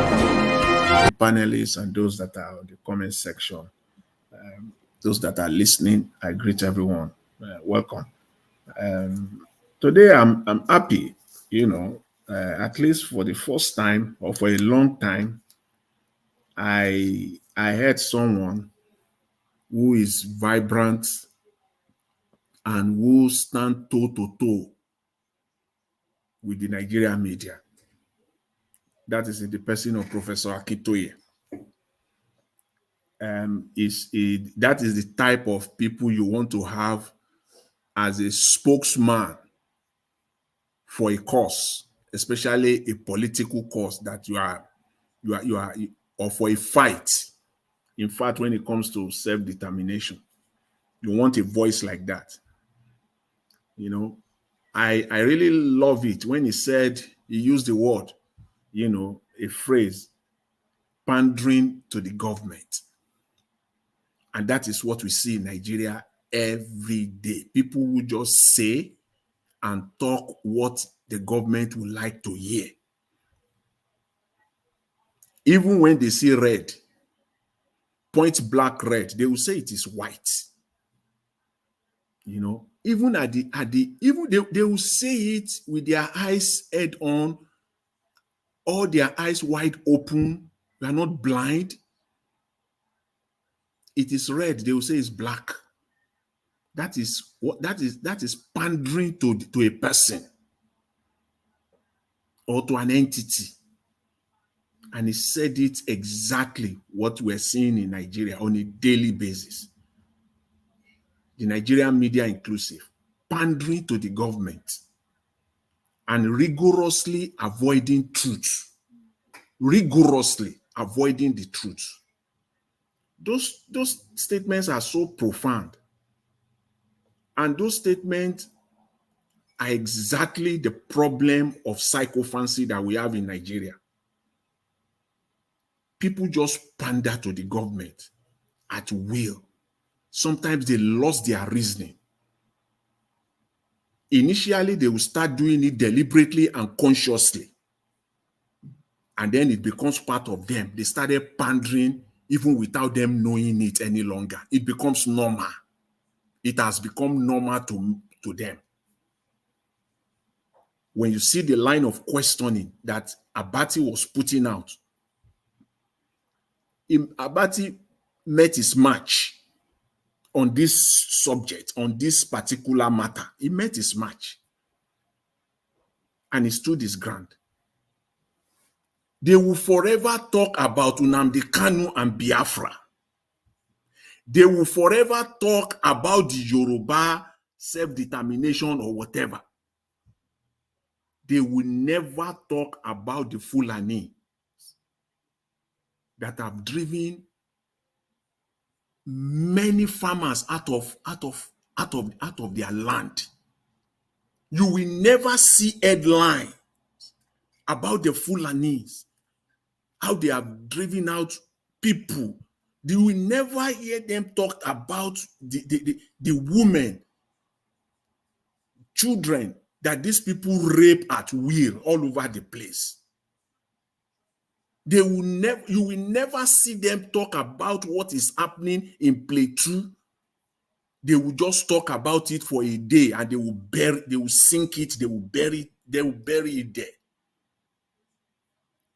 the panelists and those that are on the comment section. Those that are listening, I greet everyone. Welcome. Today, I'm happy, at least for the first time or for a long time, I heard someone who is vibrant and who stand toe to toe with the Nigerian media. That is in the person of Professor Akintoye. That is the type of people you want to have as a spokesman for a cause, especially a political cause that you are, or for a fight. In fact, when it comes to self-determination, you want a voice like that. I really love it when he used the word, a phrase, pandering to the government. And that is what we see in Nigeria every day. People will just say and talk what the government would like to hear. Even when they see red, point black red, they will say it is white. Even they will say it with their eyes head on, or their eyes wide open. They are not blind. It is red, they will say it's black. That is pandering to a person or to an entity. And he said it exactly what we're seeing in Nigeria on a daily basis. The Nigerian media inclusive, pandering to the government and rigorously avoiding truth. Rigorously avoiding the truth. Those statements are so profound. And those statements are exactly the problem of psychophancy that we have in Nigeria. People just pander to the government at will. Sometimes they lost their reasoning. Initially, they will start doing it deliberately and consciously. And then it becomes part of them. They started pandering even without them knowing it any longer. It becomes normal. It has become normal to them. When you see the line of questioning that Abati was putting out, Abati met his match on this subject, on this particular matter. He met his match. And he stood his ground. They will forever talk about Nnamdi Kanu and Biafra. They will forever talk about the Yoruba self-determination or whatever. They will never talk about the Fulani that have driven many farmers out of their land. You will never see headline about the Fulanis, how they have driven out people. You will never hear them talk about the women, children that these people rape at will all over the place. You will never see them talk about what is happening in Plateau. They will just talk about it for a day and they will sink it, they will bury it there.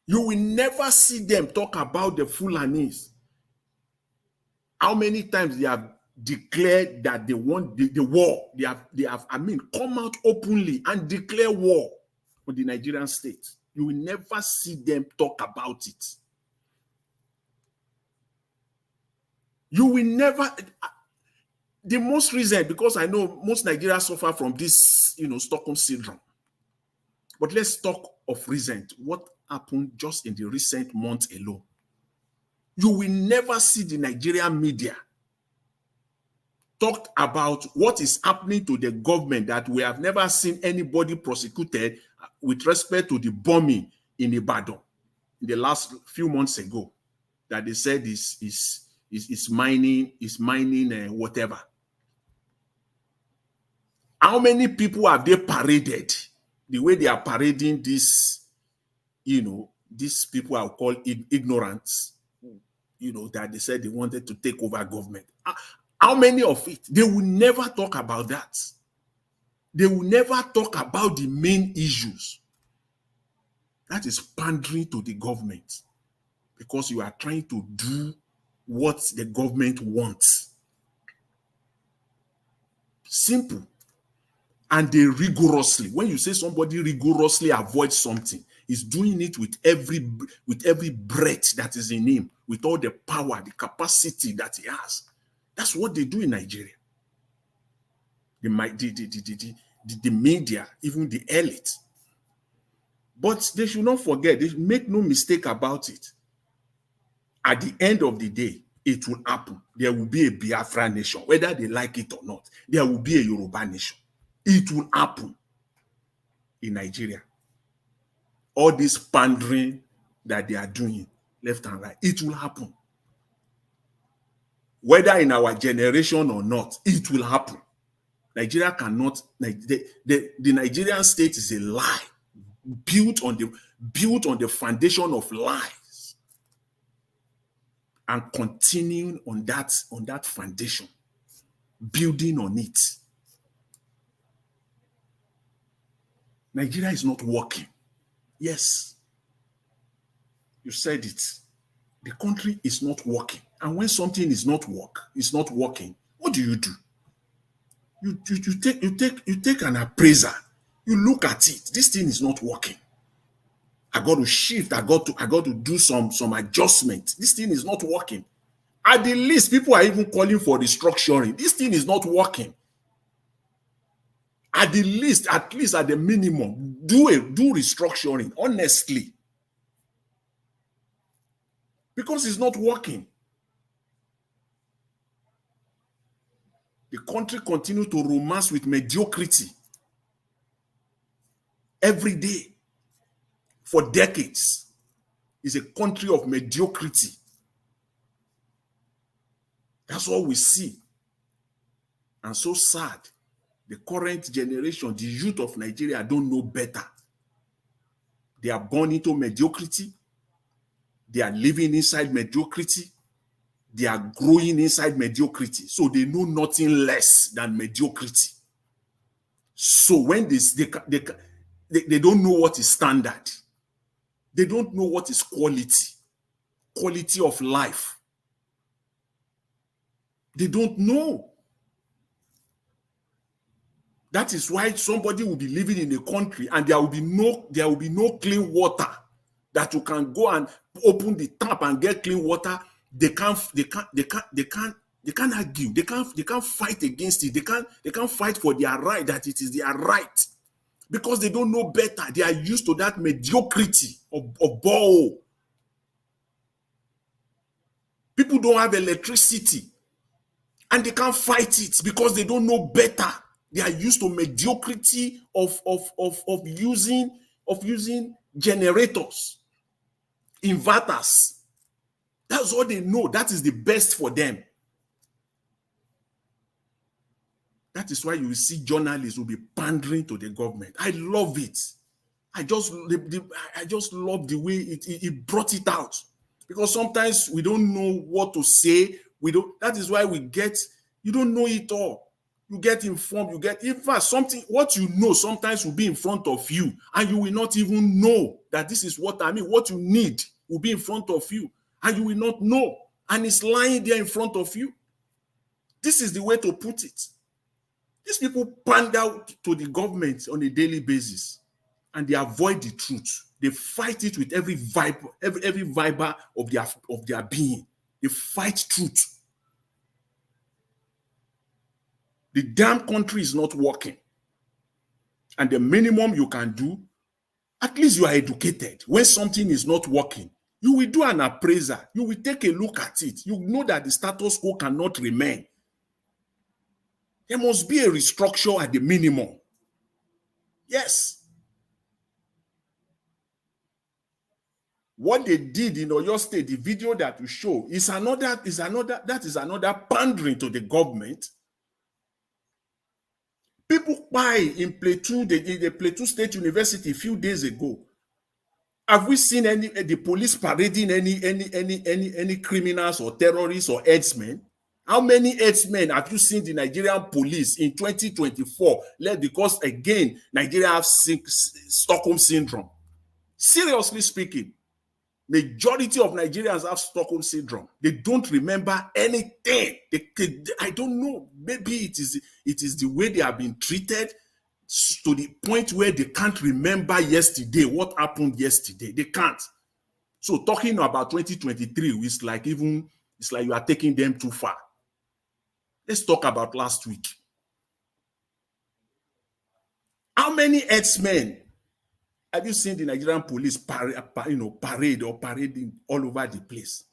You will never see them talk about the Fulanis. How many times they have declared that they want the war? They have come out openly and declare war on the Nigerian state. You will never see them talk about it. You will never. The most reason, because I know most Nigerians suffer from this, Stockholm syndrome. But let's talk of recent. What happened just in the recent months alone? You will never see the Nigerian media talk about what is happening to the government that we have never seen anybody prosecuted with respect to the bombing in Ibadan in the last few months ago, that they said is mining whatever. How many people have they paraded the way they are parading this, these people are called ignorance, that they said they wanted to take over government. How many of it? They will never talk about that. They will never talk about the main issues. That is pandering to the government because you are trying to do what the government wants. Simple. And they rigorously, when you say somebody rigorously avoids something, he's doing it with every breath that is in him, with all the power, the capacity that he has. That's what they do in Nigeria. The media, even the elite. But they should not forget, they make no mistake about it. At the end of the day, it will happen. There will be a Biafra nation, whether they like it or not. There will be a Yoruba nation. It will happen in Nigeria. All this pandering that they are doing, left and right, it will happen. Whether in our generation or not, it will happen. Nigeria cannot, the Nigerian state is a lie, built on the foundation of lies, and continuing on that foundation, building on it. Nigeria is not working. Yes, you said it. The country is not working. And when something is not working, what do? You take an appraiser. You look at it. This thing is not working. I got to shift. I got to do some adjustment. This thing is not working. At the least, people are even calling for restructuring. This thing is not working. At least at the minimum, do restructuring, honestly. Because it's not working. The country continues to romance with mediocrity every day for decades. It's a country of mediocrity. That's all we see. And so sad. The current generation, the youth of Nigeria don't know better. They are born into mediocrity. They are living inside mediocrity. They are growing inside mediocrity. So they know nothing less than mediocrity. So when they don't know what is standard. They don't know what is quality of life. They don't know. That is why somebody will be living in a country and there will be no clean water that you can go and open the tap and get clean water. They can't argue. They can't fight against it. They can't fight for their right, that it is their right. Because they don't know better. They are used to that mediocrity of borehole. People don't have electricity and they can't fight it because they don't know better. They are used to mediocrity of using generators, inverters. That's all they know. That is the best for them. That is why you will see journalists will be pandering to the government. I love it. I just love the way it brought it out. Because sometimes we don't know what to say. That is why you don't know it all. You get informed, in fact, what you know sometimes will be in front of you, and you will not even know that this is what I mean. What you need will be in front of you, and you will not know, and it's lying there in front of you. This is the way to put it. These people pander to the government on a daily basis, and they avoid the truth. They fight it with every fiber of their being. They fight truth. The damn country is not working. And the minimum you can do, at least you are educated. When something is not working, you will do an appraisal. You will take a look at it. You know that the status quo cannot remain. There must be a restructure at the minimum. Yes. What they did in Oyo State, the video that you show, is another pandering to the government. People buy in Plateau, the Plateau State University a few days ago. Have we seen the police parading any criminals or terrorists or headsmen? How many headsmen have you seen the Nigerian police in 2024? Because again, Nigeria has Stockholm syndrome. Seriously speaking, majority of Nigerians have Stockholm syndrome. They don't remember anything. I don't know. Maybe it is the way they have been treated to the point where they can't remember yesterday, what happened yesterday. They can't. So talking about 2023 is like you are taking them too far. Let's talk about last week. How many headsmen have you seen the Nigerian police parading all over the place?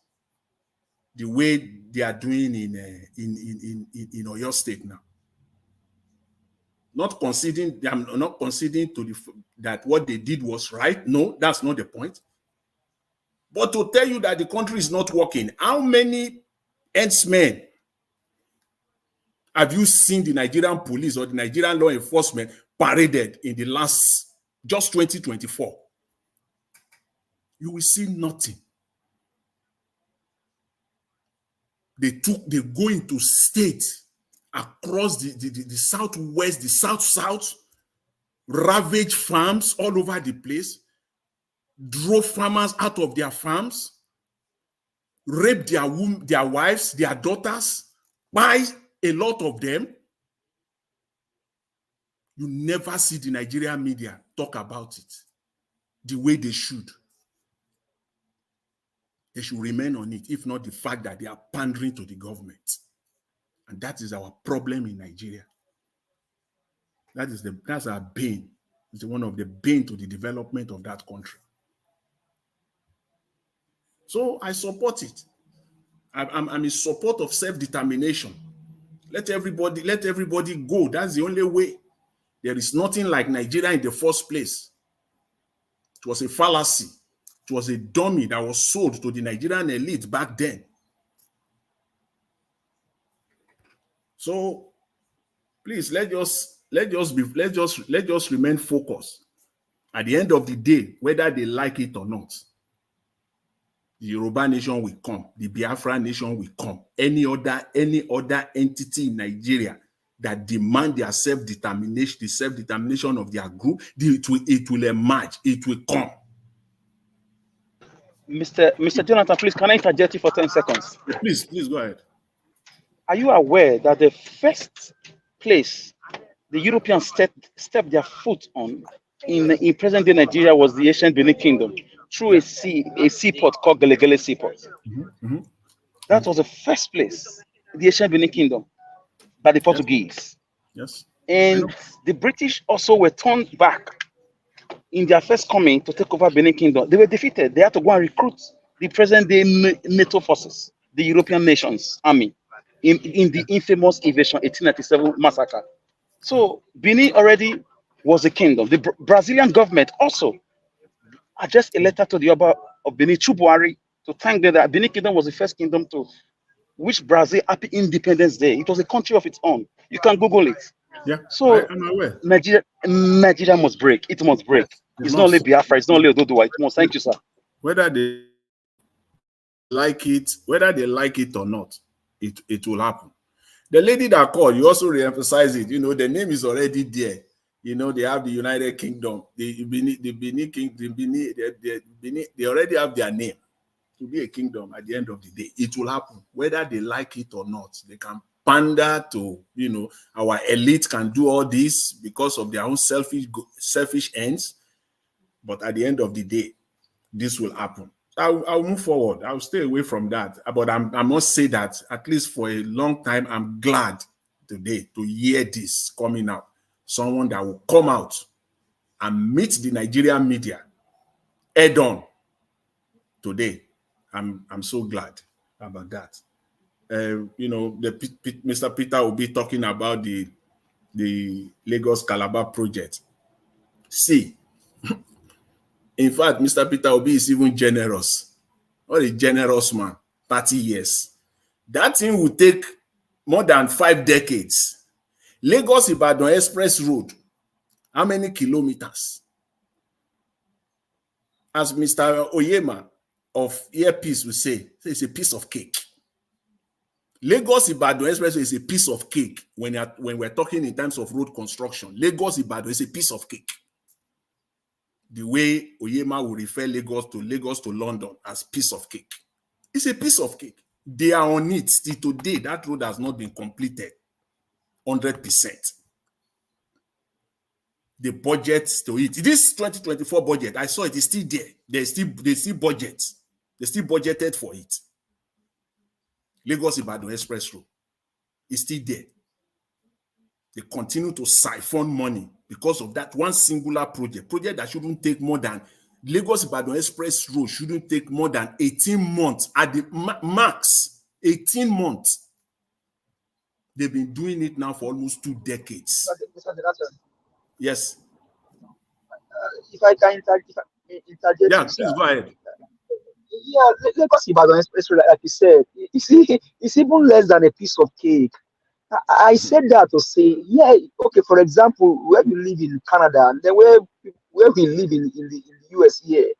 The way they are doing in Oyo State now. I'm not conceding that what they did was right. No, that's not the point. But to tell you that the country is not working, how many headsmen have you seen the Nigerian police or the Nigerian law enforcement paraded in the last just 2024? You will see nothing. They go into states across the southwest, the south, ravaged farms all over the place, drove farmers out of their farms, raped their wives, their daughters, by a lot of them. You never see the Nigerian media talk about it the way they should. They should remain on it, if not the fact that they are pandering to the government. And that is our problem in Nigeria. That's our bane. It's one of the bane to the development of that country. So I support it. I'm in support of self-determination. Let everybody go. That's the only way. There is nothing like Nigeria in the first place. It was a fallacy. It was a dummy that was sold to the Nigerian elite back then. So please let us remain focused. At the end of the day, whether they like it or not, the Yoruba nation will come, the Biafra nation will come. Any other entity in Nigeria that demand their self-determination, the self-determination of their group, it will emerge, it will come. Mr. Jonathan, please, can I interject you for 10 seconds? Please go ahead. Are you aware that the first place the Europeans stepped their foot on in present-day Nigeria was the ancient Benin Kingdom through a seaport called Gelegele Seaport? That was the first place, the ancient Benin Kingdom, by the Portuguese. Yes. And the British also were turned back in their first coming to take over Benin Kingdom. They were defeated. They had to go and recruit the present-day NATO forces, the European nations army, in the infamous invasion 1897 massacre. So Benin already was a kingdom. The Brazilian government also addressed a letter to the Oba of Benin, Chubuari, to thank them that Benin Kingdom was the first kingdom to wish Brazil happy Independence Day. It was a country of its own. You can Google it. Yeah, so I'm aware. Nigeria must break. It must break. Yes, it's not only Biafra. It's not only Ododuwa. It must. Thank you, sir. Whether they like it or not, it will happen. The lady that called, you also re-emphasize it. The name is already there. They have the United Kingdom, the Benin Kingdom, they already have their name to be a kingdom at the end of the day. It will happen, whether they like it or not. They can pander to, our elite can do all this because of their own selfish ends. But at the end of the day, this will happen. I'll move forward. I'll stay away from that. But I must say that at least for a long time, I'm glad today to hear this coming out. Someone that will come out and meet the Nigerian media head on today. I'm so glad about that. Mr. Peter will be talking about the Lagos Calabar project. See, in fact, Mr. Peter Obi is even generous. What a generous man, 30 years. That thing will take more than 5 decades. Lagos-Ibadan Express Road, how many kilometers? as Mr. Oyema of Earpiece will say, it's a piece of cake. Lagos Ibadan Expressway is a piece of cake when we're talking in terms of road construction. Lagos Ibadan is a piece of cake. The way Oyema will refer Lagos to London as piece of cake. It's a piece of cake. They are on it still today. That road has not been completed 100%. The budget to it. This 2024 budget, I saw it is still there. They still budget. They still budgeted for it. Lagos Ibadan Express Road is still there. They continue to siphon money because of that one singular project that shouldn't take more than Lagos Ibadan Express Road shouldn't take more than 18 months at the max. 18 months. They've been doing it now for almost 2 decades. Yes. If I can interject, yeah, please go ahead. Yeah, Lagos Ibadan Express, like you said, it's even less than a piece of cake. I said that to say, yeah, okay. For example, where we live in Canada, and then where we live in the US here,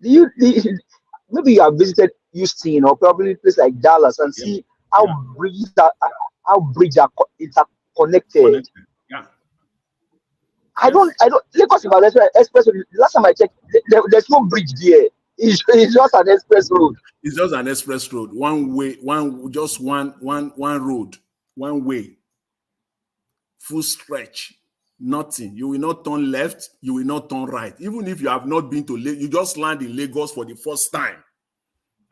maybe you have visited Houston or probably a place like Dallas and see how bridges are interconnected. Yeah. I don't. Lagos Ibadan Express. Last time I checked, there's no bridge there. It's just an express road. It's just an express road. One way, one road, one way. Full stretch. Nothing. You will not turn left. You will not turn right. Even if you have not been to Lagos, you just land in Lagos for the first time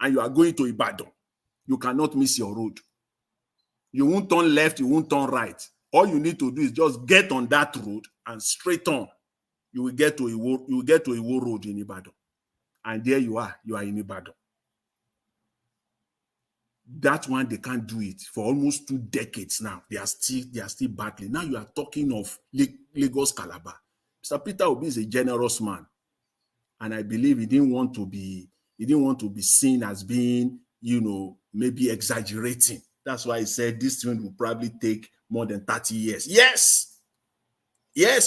and you are going to Ibadan. You cannot miss your road. You won't turn left. You won't turn right. All you need to do is just get on that road and straight on. You will get to Iwo Road in Ibadan. And there you are in Ibadan. That one, they can't do it for almost 2 decades now. They are still battling. Now you are talking of Lagos Calabar. Mr. Peter Obi is a generous man. And I believe he didn't want to be seen as being, maybe exaggerating. That's why he said this thing will probably take more than 30 years. Yes,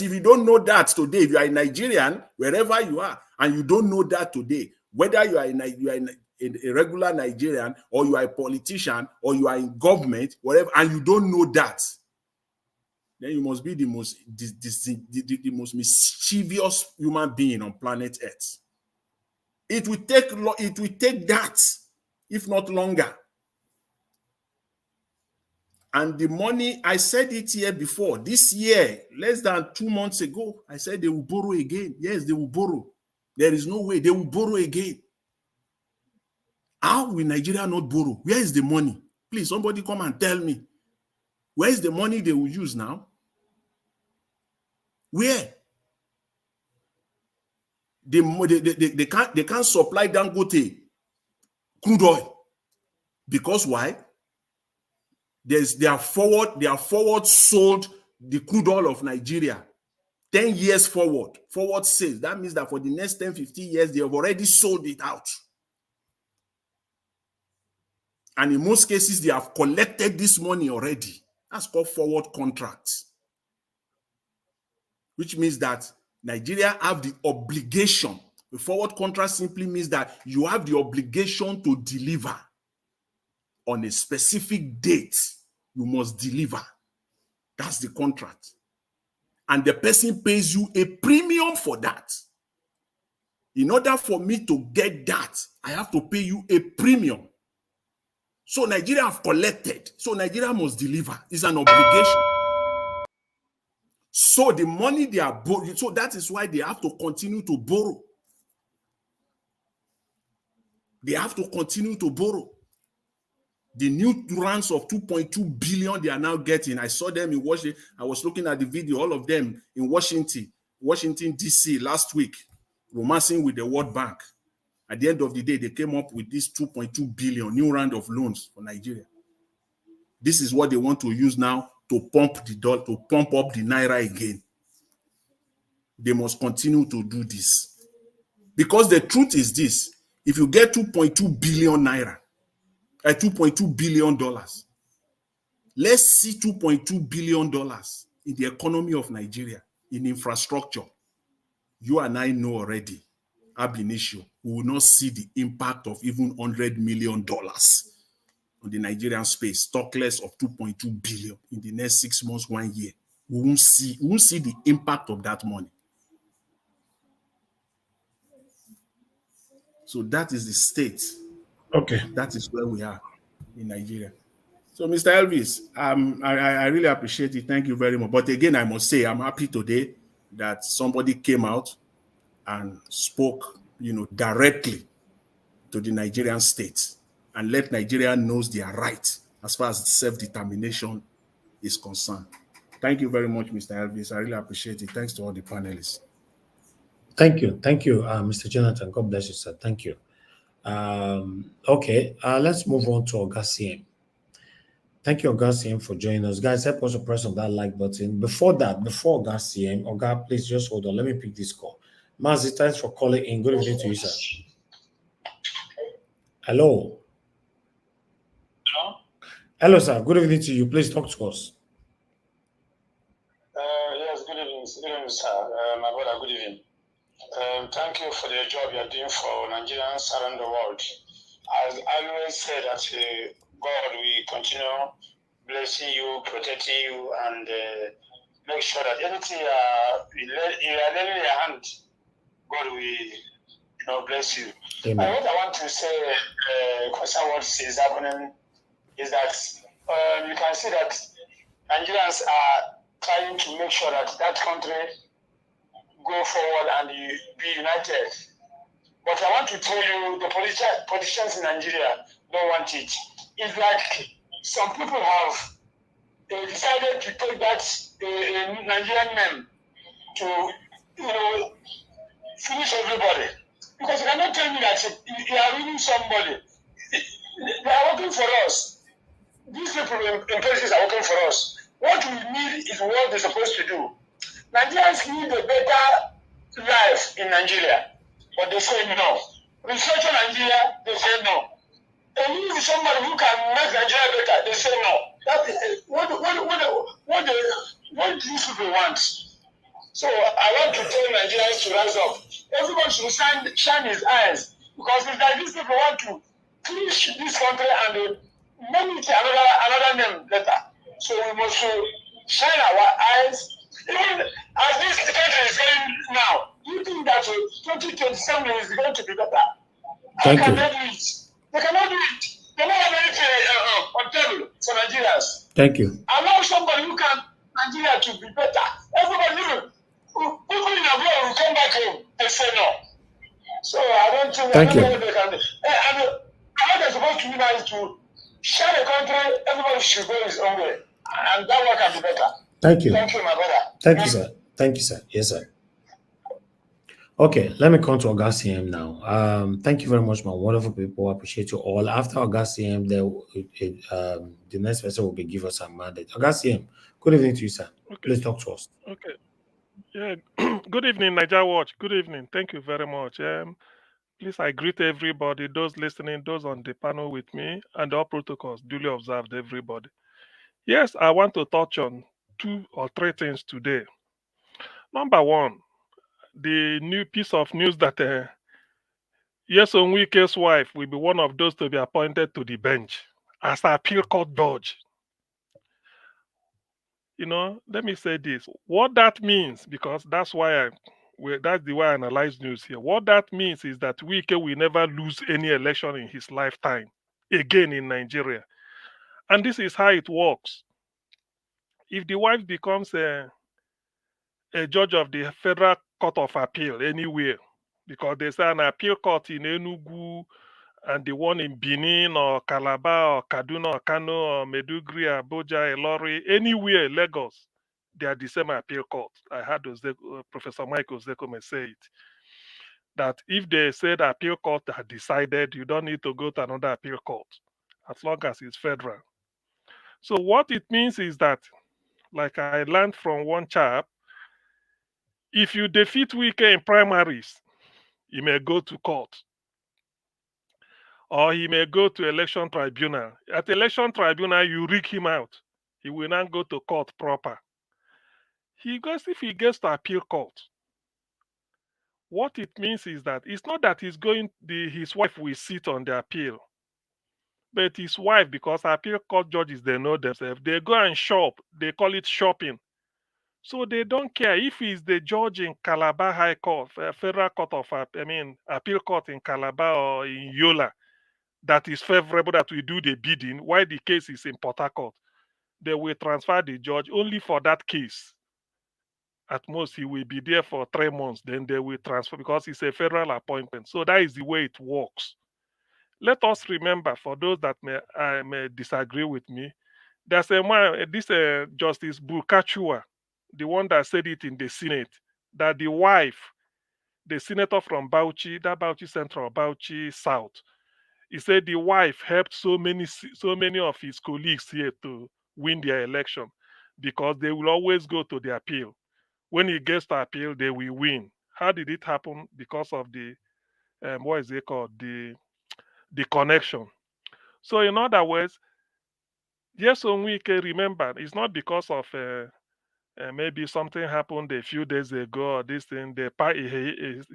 if you don't know that today, if you are a Nigerian, wherever you are, and you don't know that today, whether you are a regular Nigerian or you are a politician or you are in government, whatever, and you don't know that, then you must be the most mischievous human being on planet Earth. It will take that, if not longer. And the money, I said it here before, this year, less than 2 months ago, I said they will borrow again. Yes, they will borrow. There is no way they will borrow again. How will Nigeria not borrow? Where is the money? Please, somebody come and tell me. Where is the money they will use now? Where? They can't supply Dangote crude oil. Because why? They are forward sold the crude oil of Nigeria 10 years forward sales. That means that for the next 10, 15 years, they have already sold it out. And in most cases, they have collected this money already. That's called forward contracts. Which means that Nigeria have the obligation. The forward contract simply means that you have the obligation to deliver on a specific date. You must deliver. That's the contract. And the person pays you a premium for that. In order for me to get that, I have to pay you a premium. So Nigeria have collected. So Nigeria must deliver. It's an obligation. So the money they are borrowing, so that is why they have to continue to borrow. They have to continue to borrow. The new grants of 2.2 billion they are now getting. I saw them in Washington. I was looking at the video, all of them in Washington, DC last week, romancing with the World Bank. At the end of the day, they came up with this 2.2 billion new round of loans for Nigeria. This is what they want to use now to pump up the naira again. They must continue to do this. Because the truth is this: if you get 2.2 billion naira, $2.2 billion, let's see $2.2 billion in the economy of Nigeria, in infrastructure. You and I know already ab initio, we will not see the impact of even $100 million on the Nigerian space, talk less of 2.2 billion in the next 6 months, 1 year. We won't see the impact of that money. So that is the state. Okay. That is where we are in Nigeria. So, Mr. Elvis, I really appreciate it. Thank you very much. But again, I must say, I'm happy today that somebody came out and spoke, directly to the Nigerian state and let Nigeria knows their right as far as self-determination is concerned. Thank you very much, Mr. Elvis. I really appreciate it. Thanks to all the panelists. Thank you. Thank you, Mr. Jonathan. God bless you, sir. Thank you. Okay, let's move on to Augustine. Thank you, Augustine, for joining us. Guys, help us to press on that like button. Before Augustine, Oga, please just hold on. Let me pick this call. Mazi, thanks for calling in. Good evening to you, sir. Hello. Hello? Hello, sir. Good evening to you. Please talk to us. Yes, good evening. Good evening, sir. My brother, good evening. Thank you for the job you're doing for Nigerians around the world. As I always say that God will continue blessing you, protecting you, and make sure that anything you are letting your hand, God will bless you. Amen. What I want to say concerning what is happening is that you can see that Nigerians are trying to make sure that that country go forward and be united. But I want to tell you, the politicians in Nigeria don't want it. It's like some people have decided to take that Nigerian name to, finish everybody. Because you cannot tell me that you are ruining somebody. They are working for us. These people in places are working for us. What we need is what they're supposed to do. Nigerians need a better life in Nigeria, but they say no. Restructure Nigeria, they say no. They need somebody who can make Nigeria better, they say no. That is what these people want. So I want to tell Nigerians to rise up. Everyone should shine his eyes, because it's like these people want to finish this country and make it another name later. So we must shine our eyes. Even as this country is going now, do you think that 2027 is going to be better? How can they do it? They cannot do it. They don't have anything on table for Nigerians. Thank you. Allow somebody who can Nigeria to be better. Everybody, even people in abroad will come back home. They say no. So I don't think Thank you. what they can do. And what they're supposed to do now is to share the country. Everybody should go his own way, and that one can be better. Thank you. Thank you, my brother. Thank you, sir. Thank you, sir. Yes, sir. Okay, let me come to Augustine now. Thank you very much, my wonderful people. I appreciate you all. After Augustine, the next person will be give us a mandate. Augustine, good evening to you, sir. Okay. Please talk to us. Okay. Yeah. Good evening, Niger Watch. Good evening. Thank you very much. Please, I greet everybody, those listening, those on the panel with me, and all protocols duly observed, everybody. Yes, I want to touch on 2 or 3 things today. Number one, the new piece of news that Nyesom Wike's wife will be one of those to be appointed to the bench as an appeal court judge. Let me say this. What that means, because that's the way I analyze news here. What that means is that Wike will never lose any election in his lifetime again in Nigeria. And this is how it works. If the wife becomes a judge of the Federal Court of Appeal anywhere, because there's an appeal court in Enugu and the one in Benin or Calabar or Kaduna or Kano or Meduguri, Abuja, Ilori, anywhere, Lagos, they are the same appeal court. I heard Professor Michael Zekome say it. That if they said appeal court had decided, you don't need to go to another appeal court, as long as it's federal. So what it means is that, like I learned from one chap, if you defeat Wike in primaries, he may go to court. Or he may go to election tribunal. At election tribunal, you rig him out. He will not go to court proper. If he gets to appeal court, What it means is that it's not that his wife will sit on the appeal, but his wife, because appeal court judges, they know themselves, they go and shop. They call it shopping. So they don't care if he's the judge in Calabar High Court, Federal Court of, Appeal Court in Calabar or in Yola, that is favorable that we do the bidding, while the case is in Port Harcourt. They will transfer the judge only for that case. At most, he will be there for 3 months. Then they will transfer because it's a federal appointment. So that is the way it works. Let us remember, for those that may disagree with me, there's a man, this Justice Bukachua, the one that said it in the Senate, that the wife, the senator from Bauchi, that Bauchi Central, Bauchi South, he said the wife helped so many of his colleagues here to win their election because they will always go to the appeal. When he gets to appeal, they will win. How did it happen? Because of the what is it called? The connection. So in other words, yes, Onwike, remember, it's not because of maybe something happened a few days ago or this thing.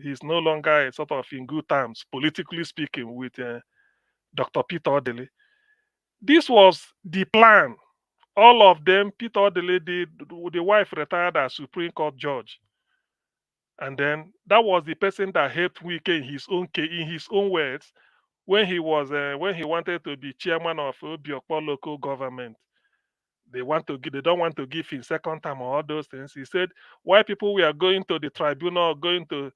He's no longer sort of in good terms, politically speaking, with Dr. Peter Odele. This was the plan. All of them, Peter Odele, the wife retired as Supreme Court judge. And then that was the person that helped Wike in his own words, when he wanted to be chairman of Obiokpo local government. They don't want to give him second term or all those things. He said, why people were going to the tribunal, going to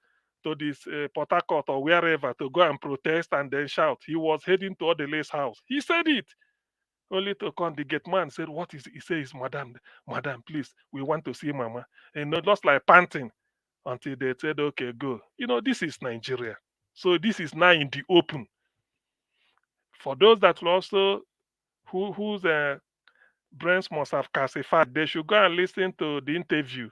this Port Harcourt or wherever to go and protest and then shout. He was heading to Odele's house. He said it. Only to come, the gate man said, what is it? He says, madam, please, we want to see mama. And just like panting until they said, okay, go. This is Nigeria. So this is now in the open. For those that will also, whose brains must have calcified, they should go and listen to the interview.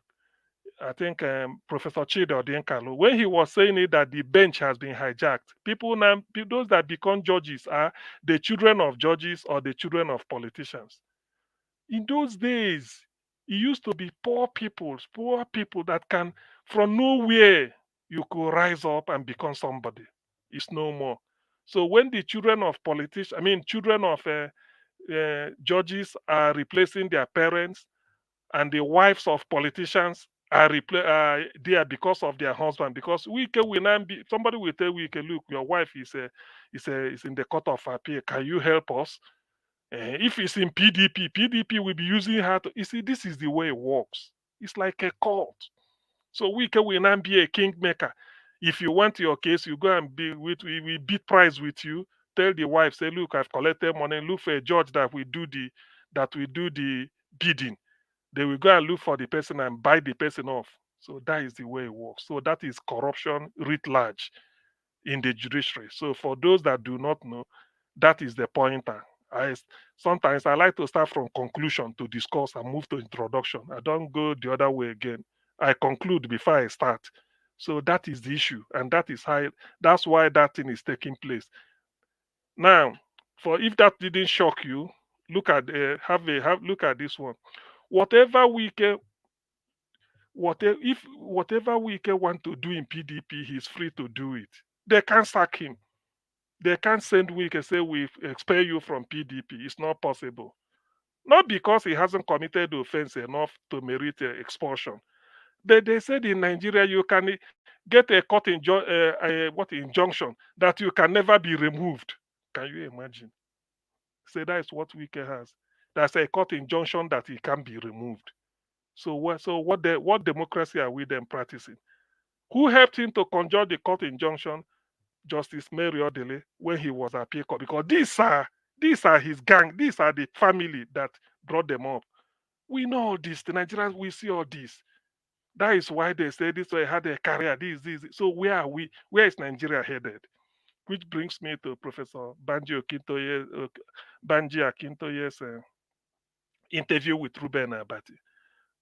I think Professor Chido Dinkalo, when he was saying it, that the bench has been hijacked. People now, those that become judges are the children of judges or the children of politicians. In those days, it used to be poor people that can, from nowhere, you could rise up and become somebody. It's no more. So when the children of judges are replacing their parents, and the wives of politicians are there because of their husband. Because somebody will tell Wike, look, your wife is in the court of appeal. Can you help us? If it's in PDP will be using her to. You see, this is the way it works. It's like a cult. So Wike will now be a kingmaker. If you want your case, you go and we beat price with you. Tell the wife, say, look, I've collected money. Look for a judge that will do the bidding. They will go and look for the person and buy the person off. So that is the way it works. So that is corruption writ large in the judiciary. So for those that do not know, that is the pointer. Sometimes I like to start from conclusion to discuss and move to introduction. I don't go the other way again. I conclude before I start. So that is the issue, and that's why that thing is taking place. Now, if that didn't shock you, look at look at this one. Whatever Wike want to do in PDP, he's free to do it. They can't sack him. They can't send Wike and say we expel you from PDP. It's not possible. Not because he hasn't committed offense enough to merit expulsion. They said in Nigeria you can get a court injunction that you can never be removed. Can you imagine? Say that is what Wike has. That's a court injunction that he can be removed. So what democracy are we then practicing? Who helped him to conjure the court injunction? Justice Mary Odele, when he was at appeal court, because these are his gang, these are the family that brought them up. We know all this. The Nigerians, we see all this. That is why they say this way had a career. This. So where are we? Where is Nigeria headed? Which brings me to Professor Banji Akintoye's interview with Ruben Abati.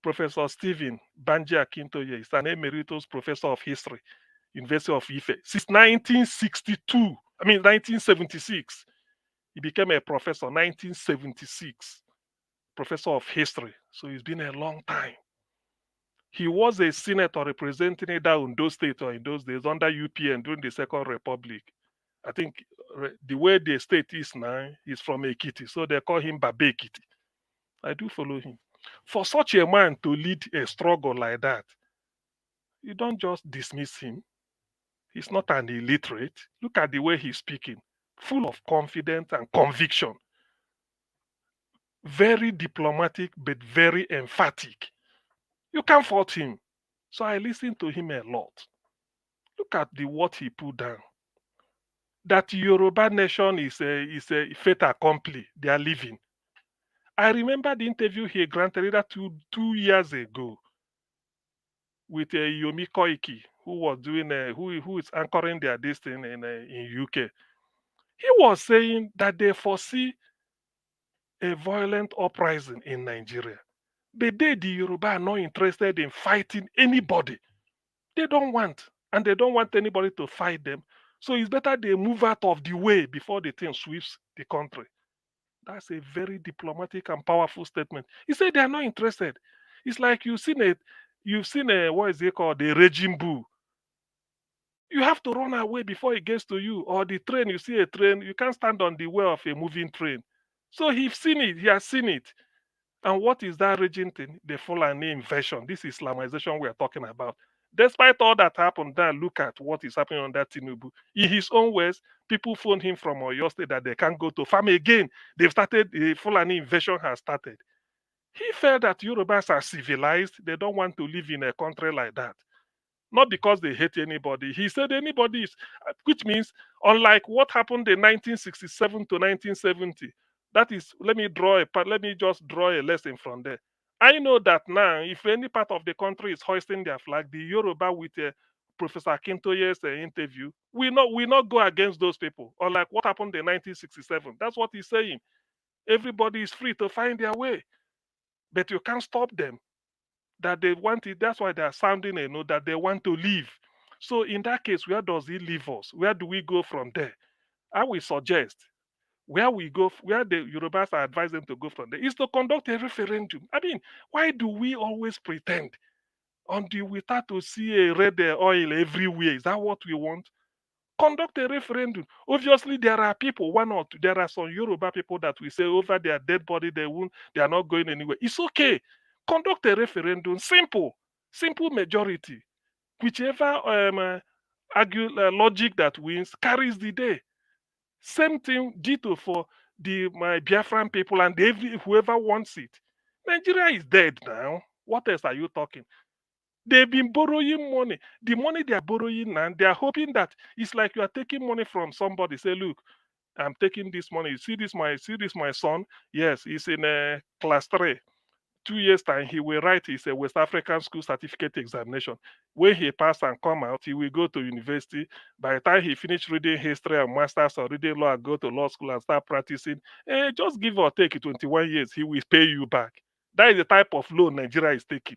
Professor Stephen Banji Akintoye is an emeritus professor of history, University of Ife. Since 1976. He became a professor 1976, professor of history. So it's been a long time. He was a senator representing either Ondo State or in those days under UPN during the Second Republic. I think the way the state is now, he's from Ekiti, so they call him Babe Ekiti. I do follow him. For such a man to lead a struggle like that, you don't just dismiss him. He's not an illiterate. Look at the way he's speaking, full of confidence and conviction. Very diplomatic, but very emphatic. You can't fault him. So I listen to him a lot. Look at what he put down. That Yoruba nation is a fait accompli. They are living. I remember the interview he granted either two years ago with Yomi Koiki, who was doing who is anchoring their this thing in UK. He was saying that they foresee a violent uprising in Nigeria. But the Yoruba are not interested in fighting anybody. They don't want, and they don't want anybody to fight them. So it's better they move out of the way before the thing sweeps the country. That's a very diplomatic and powerful statement. He said they are not interested. It's like you've seen a what is it called, a raging bull. You have to run away before it gets to you. Or the train, you see a train, you can't stand on the wheel of a moving train. So he has seen it. And what is that raging thing? The Fulani invasion. This Islamization we are talking about. Despite all that happened, now look at what is happening on that Tinubu. In his own words, people phoned him from Oyo State that they can't go to farm again. They've started, the Fulani invasion has started. He felt that Yorubas are civilized. They don't want to live in a country like that. Not because they hate anybody. He said anybody is, which means, unlike what happened in 1967 to 1970, that is, let me just draw a lesson from there. I know that now, if any part of the country is hoisting their flag, the Yoruba with Professor Akintoye's interview, we not go against those people. Unlike what happened in 1967. That's what he's saying. Everybody is free to find their way, but you can't stop them. That they want it. That's why they are sounding a note that they want to leave. So in that case, where does he leave us? Where do we go from there? I will suggest where the Yorubas are advising to go from there is to conduct a referendum. I mean, why do we always pretend until we start to see a red oil everywhere? Is that what we want? Conduct a referendum. Obviously, there are people, one or two, there are some Yoruba people that we say over their dead body, they are not going anywhere. It's okay. Conduct a referendum. Simple majority. Whichever logic that wins carries the day. Same thing ditto for my Biafran people and whoever wants it. Nigeria is dead now. What else are you talking? They've been borrowing money. The money they are borrowing now, they are hoping that it's like you are taking money from somebody. Say, look, I'm taking this money. See this my son. Yes, he's in class 3. 2 years time, he will write his West African school certificate examination. When he pass and come out, he will go to university. By the time he finish reading history and masters or reading law and go to law school and start practicing, just give or take 21 years, he will pay you back. That is the type of loan Nigeria is taking.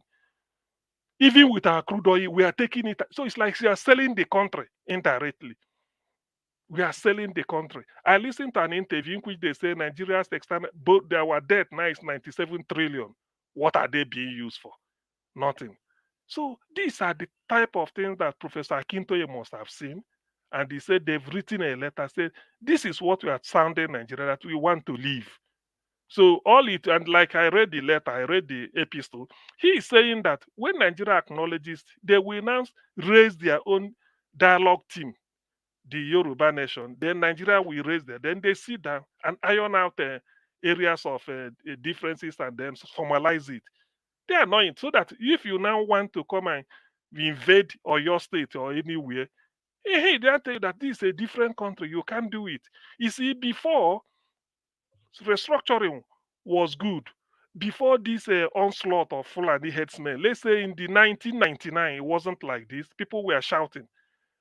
Even with our crude oil, we are taking it. So it's like we are selling the country indirectly. We are selling the country. I listened to an interview in which they say Nigeria's external, both our debt now is 97 trillion. What are they being used for? Nothing. So these are the type of things that Professor Akintoye must have seen. And he said they've written a letter, said, this is what we are sounding Nigeria, that we want to leave. So and like I read the letter, I read the epistle, he is saying that when Nigeria acknowledges, they will now raise their own dialogue team, the Yoruba nation. Then Nigeria will raise them. Then they sit down and iron out areas of differences and then formalize it. They are not so that if you now want to come and invade or your state or anywhere, hey, they tell you that this is a different country. You can't do it. You see, before restructuring was good. Before this onslaught of Fulani headsmen, let's say in the 1999, it wasn't like this. People were shouting.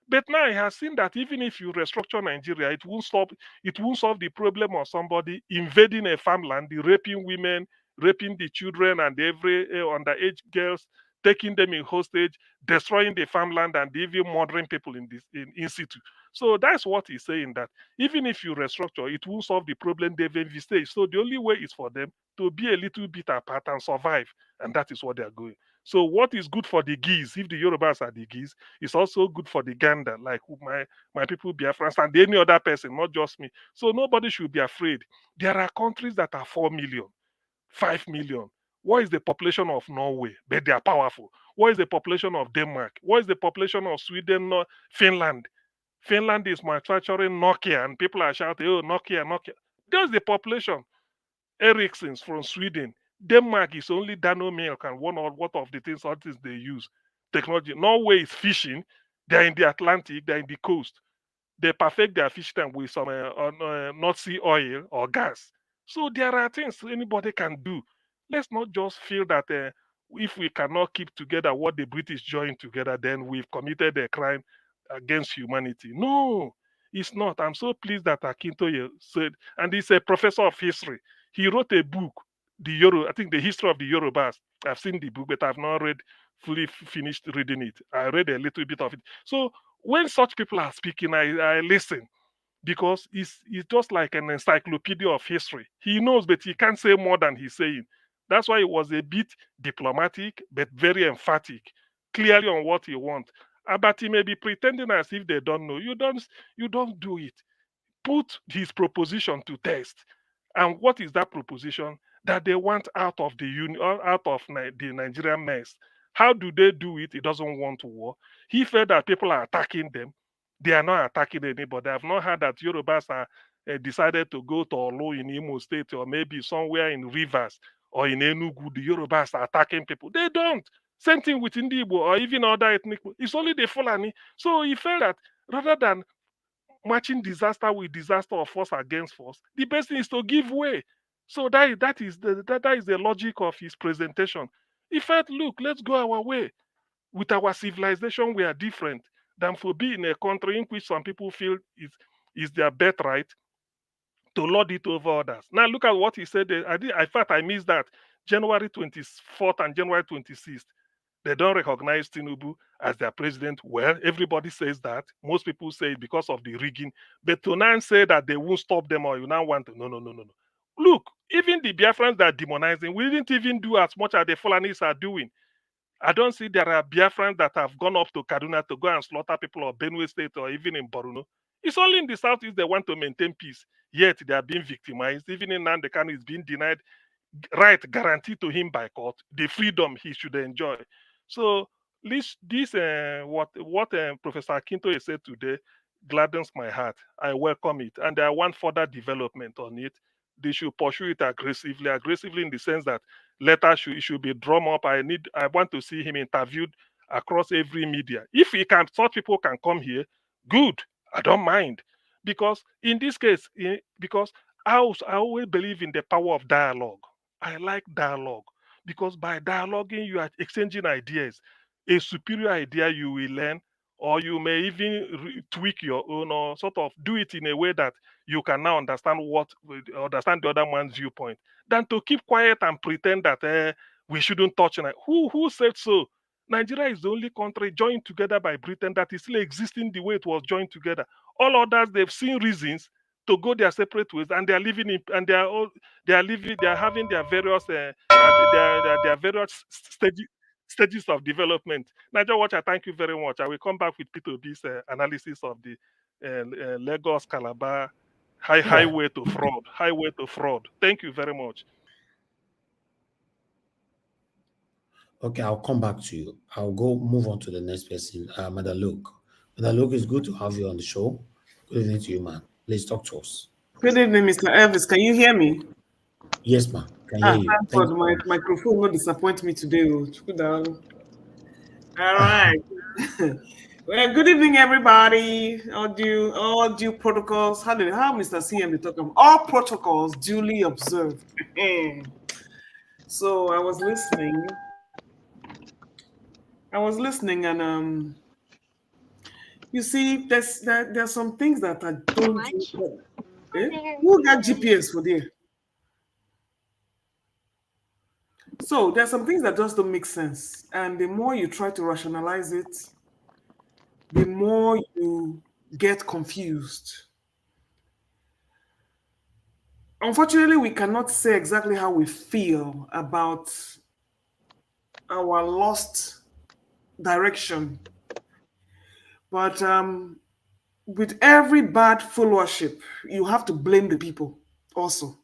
But now he has seen that even if you restructure Nigeria, it won't solve the problem of somebody invading a farmland, raping women, raping the children and every underage girls, taking them in hostage, destroying the farmland and even murdering people in situ. So that's what he's saying, that even if you restructure, it won't solve the problem they've envisaged. So the only way is for them to be a little bit apart and survive. And that is what they are going. So what is good for the geese, if the Yorubas are the geese, is also good for the gander, like my people Biafrans and any other person, not just me. So nobody should be afraid. There are countries that are 4 million, 5 million. What is the population of Norway? But they are powerful. What is the population of Denmark? What is the population of Sweden, Finland? Finland is manufacturing Nokia, and people are shouting, "Oh, Nokia, Nokia!" That's the population. Ericsson's from Sweden. Denmark is only Dano milk and what of the things, all things they use. Technology. Norway is fishing. They're in the Atlantic. They're in the coast. They perfect their fish tank with some North Sea oil or gas. So there are things anybody can do. Let's not just feel that if we cannot keep together what the British joined together, then we've committed a crime against humanity. No, it's not. I'm so pleased that Akintoye said, and he's a professor of history. He wrote a book, I think the history of the Yorubas. I've seen the book, but I've not read fully finished reading it. I read a little bit of it. So when such people are speaking, I listen because it's just like an encyclopedia of history. He knows, but he can't say more than he's saying. That's why he was a bit diplomatic, but very emphatic, clearly on what he wants. But he may be pretending as if they don't know. You don't do it. Put his proposition to test. And what is that proposition? That they want out of the union, out of the Nigerian mess. How do they do it? He doesn't want war. He felt that people are attacking them. They are not attacking anybody. I've not heard that Yorubas are decided to go to Olu in Imo State or maybe somewhere in Rivers or in Enugu. The Yorubas are attacking people. They don't. Same thing with Indigo or even other ethnic. It's only the Fulani. So he felt that rather than matching disaster with disaster or force against force, the best thing is to give way. So that is the logic of his presentation. He felt, look, let's go our way. With our civilization, we are different than for being in a country in which some people feel is their birthright to lord it over others. Now look at what he said. I thought I missed that. January 24th and January 26th. They don't recognize Tinubu as their president. Well, everybody says that. Most people say it because of the rigging. But to now say that they won't stop them or you now want to, no, no, no, no, no. Look, even the Biafrans that are demonizing, we didn't even do as much as the Fulanis are doing. I don't see there are Biafrans that have gone up to Kaduna to go and slaughter people of Benue State or even in Borno. It's only in the southeast they want to maintain peace. Yet they are being victimized. Even in Nandekano is being denied right guaranteed to him by court, the freedom he should enjoy. So this what Professor Akintoye said today gladdens my heart. I welcome it, and I want further development on it. They should pursue it aggressively in the sense that it should be drawn up. I want to see him interviewed across every media. If he can, such people can come here, good. I don't mind, because in this case, because I always believe in the power of dialogue. I like dialogue because by dialoguing, you are exchanging ideas. A superior idea you will learn, or you may even tweak your own, or sort of do it in a way that you can now understand the other man's viewpoint, than to keep quiet and pretend that we shouldn't touch it. Who said so? Nigeria is the only country joined together by Britain that is still existing the way it was joined together. All others, they've seen reasons to go their separate ways, and they are living in, and they are having their various their various stages of development. Nigeria Watch, I thank you very much. I will come back with P2B's analysis of the Lagos Calabar highway to fraud. Thank you very much. Okay, I'll come back to you. I'll go move on to the next person, Madam Luke. Madam Luke, it's good to have you on the show. Good evening to you, man. Please talk to us. Good evening, Mr. Elvis. Can you hear me? Yes, ma'am. Can hear you. Thank God, my microphone will disappoint me today. All right. Well, good evening, everybody. All due protocols. How Mr. CM talk about all protocols duly observed. So I was listening, and you see, there's some things that I don't. Who got GPS for there? So there's some things that just don't make sense, and the more you try to rationalize it, the more you get confused. Unfortunately, we cannot say exactly how we feel about our lost direction. But with every bad followership, you have to blame the people also.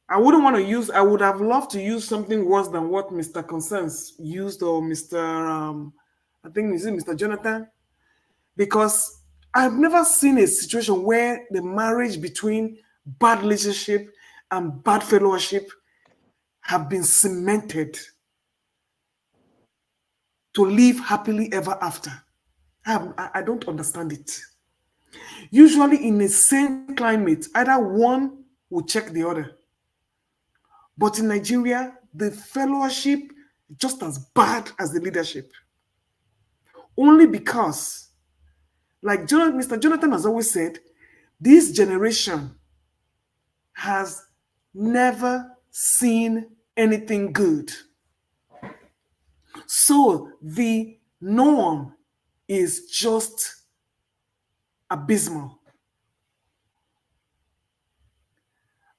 I wouldn't want to use, I would have loved to use something worse than what Mr. Consensus used, or Mr. I think is it Mr. Jonathan? Because I've never seen a situation where the marriage between bad leadership and bad fellowship have been cemented to live happily ever after. I don't understand it. Usually in the same climate, either one will check the other. But in Nigeria, the fellowship is just as bad as the leadership. Only because, like Mr. Jonathan has always said, this generation has never seen anything good. So the norm is just abysmal.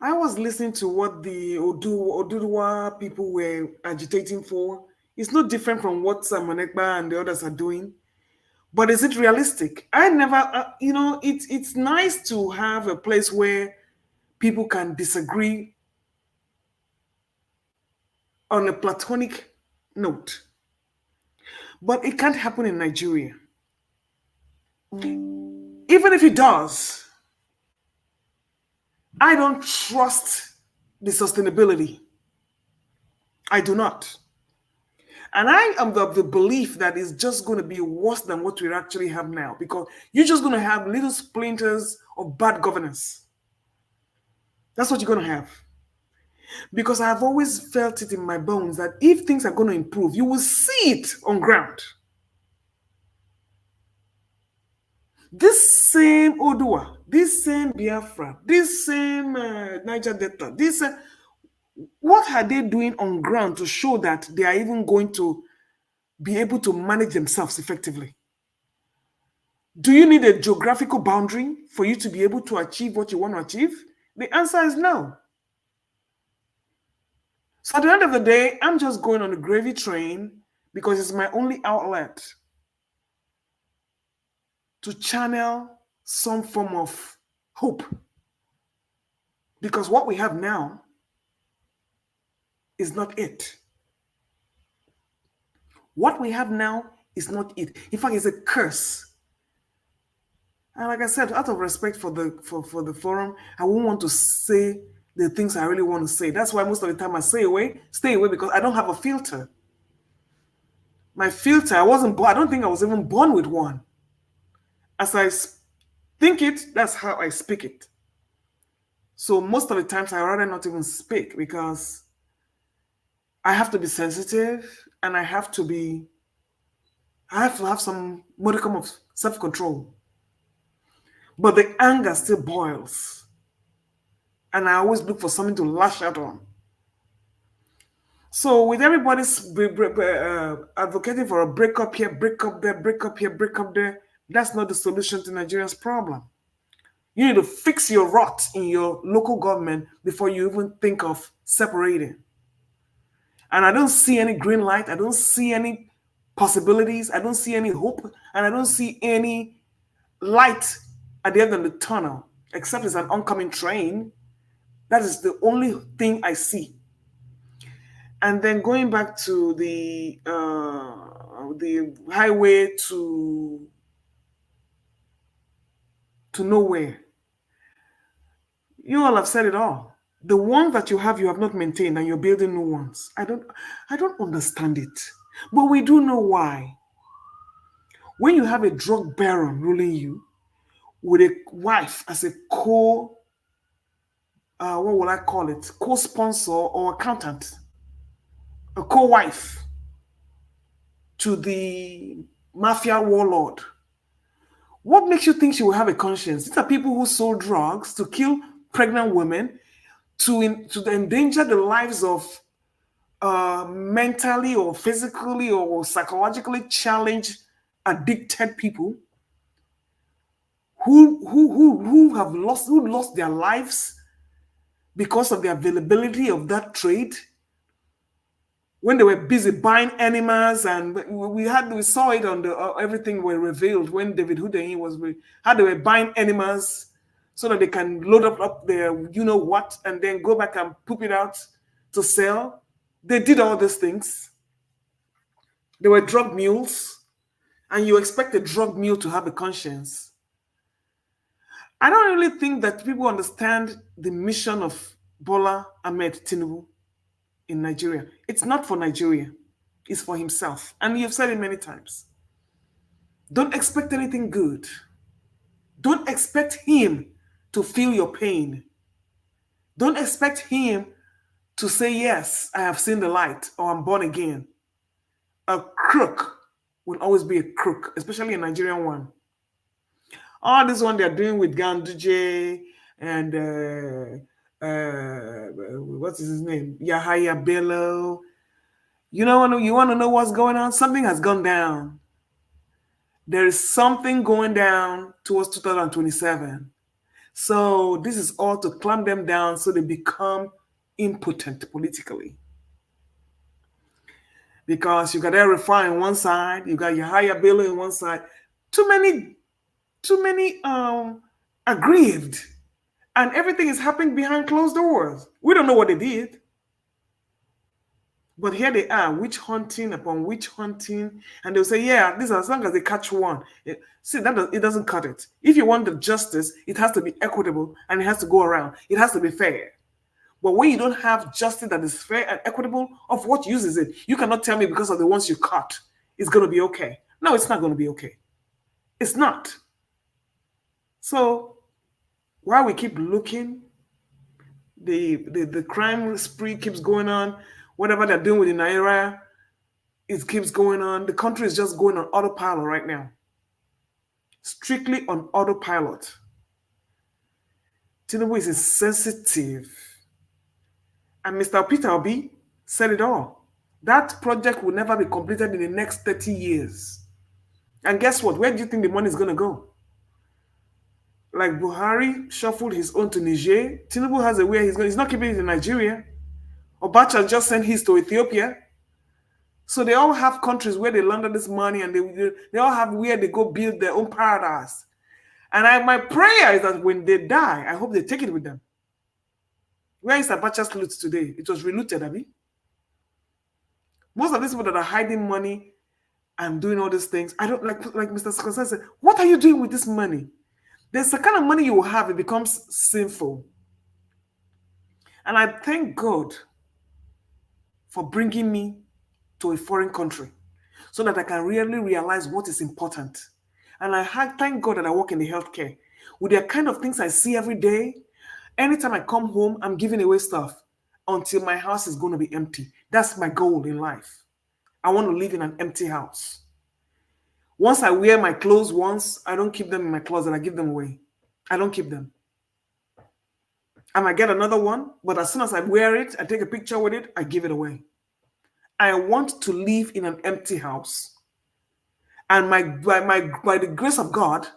I was listening to what the Oduduwa people were agitating for. It's not different from what Samonekba and the others are doing. But is it realistic? I never, it's nice to have a place where people can disagree on a platonic note. But it can't happen in Nigeria. Even if it does, I don't trust the sustainability. I do not. And I am of the belief that it's just going to be worse than what we actually have now, because you're just going to have little splinters of bad governance. That's what you're going to have. Because I've always felt it in my bones that if things are going to improve, you will see it on ground. This same Odua, this same Biafra, this same Niger Delta, what are they doing on ground to show that they are even going to be able to manage themselves effectively? Do you need a geographical boundary for you to be able to achieve what you want to achieve? The answer is no. So at the end of the day, I'm just going on the gravy train because it's my only outlet to channel some form of hope. Because what we have now is not it. What we have now is not it. In fact, it's a curse. And like I said, out of respect for the forum, I won't want to say the things I really want to say. That's why most of the time I stay away because I don't have a filter. My filter, I don't think I was even born with one. As I think it, that's how I speak it. So most of the times I rather not even speak because I have to be sensitive and I have to have some modicum of self-control. But the anger still boils. And I always look for something to lash out on. So with everybody's advocating for a breakup here, breakup there, breakup here, breakup there, that's not the solution to Nigeria's problem. You need to fix your rot in your local government before you even think of separating. And I don't see any green light. I don't see any possibilities. I don't see any hope. And I don't see any light at the end of the tunnel, except it's an oncoming train. That is the only thing I see. And then going back to the highway to nowhere. You all have said it all. The ones that you have not maintained, and you're building new ones. I don't understand it. But we do know why. When you have a drug baron ruling you with a wife as a co-sponsor or accountant, a co-wife to the mafia warlord, what makes you think she will have a conscience? These are people who sold drugs to kill pregnant women, to endanger the lives of mentally or physically or psychologically challenged, addicted people who lost their lives because of the availability of that trade. when they were busy buying animals, and we saw it on the everything were revealed when David Hudeyin was how they were buying animals so that they can load up their you know what and then go back and poop it out to sell. They did all these things. They were drug mules, and you expect a drug mule to have a conscience. I don't really think that people understand the mission of Bola Ahmed Tinubu in Nigeria. It's not for Nigeria. It's for himself. And you've said it many times. Don't expect anything good. Don't expect him to feel your pain. Don't expect him to say, yes, I have seen the light or I'm born again. A crook will always be a crook, especially a Nigerian one. All this one they're doing with Ganduje and what's his name? Yahaya Bello. You want to know what's going on? Something has gone down. There is something going down towards 2027. So this is all to clamp them down so they become impotent politically. Because you got El Rufai on one side, you got Yahaya Bello on one side. Too many aggrieved. And everything is happening behind closed doors. We don't know what they did. But here they are, witch hunting upon witch hunting. And they'll say, yeah, this as long as they catch one. See, it doesn't cut it. If you want the justice, it has to be equitable and it has to go around. It has to be fair. But when you don't have justice that is fair and equitable, of what use is it? You cannot tell me because of the ones you caught, it's going to be okay. No, it's not going to be okay. It's not. So while we keep looking, the crime spree keeps going on. Whatever they're doing with the Naira, it keeps going on. The country is just going on autopilot right now. Strictly on autopilot. Tinubu is insensitive. And Mr. Peter Obi said it all. That project will never be completed in the next 30 years. And guess what? Where do you think the money is going to go? Like Buhari shuffled his own to Niger. Tinubu has a way he's going. He's not keeping it in Nigeria. Obacha just sent his to Ethiopia. So they all have countries where they launder this money, and they all have where they go build their own paradise. And my prayer is that when they die, I hope they take it with them. Where is Abacha's loot today? It was relooted, Abi. Most of these people that are hiding money and doing all these things, I don't like Mr. Scorsese said, what are you doing with this money? There's the kind of money you will have, it becomes sinful. And I thank God for bringing me to a foreign country so that I can really realize what is important. And I thank God that I work in the healthcare. With the kind of things I see every day, anytime I come home, I'm giving away stuff until my house is going to be empty. That's my goal in life. I want to live in an empty house. Once I wear my clothes once, I don't keep them in my closet. I give them away. I don't keep them. I might get another one, but as soon as I wear it, I take a picture with it, I give it away. I want to live in an empty house. And by the grace of God,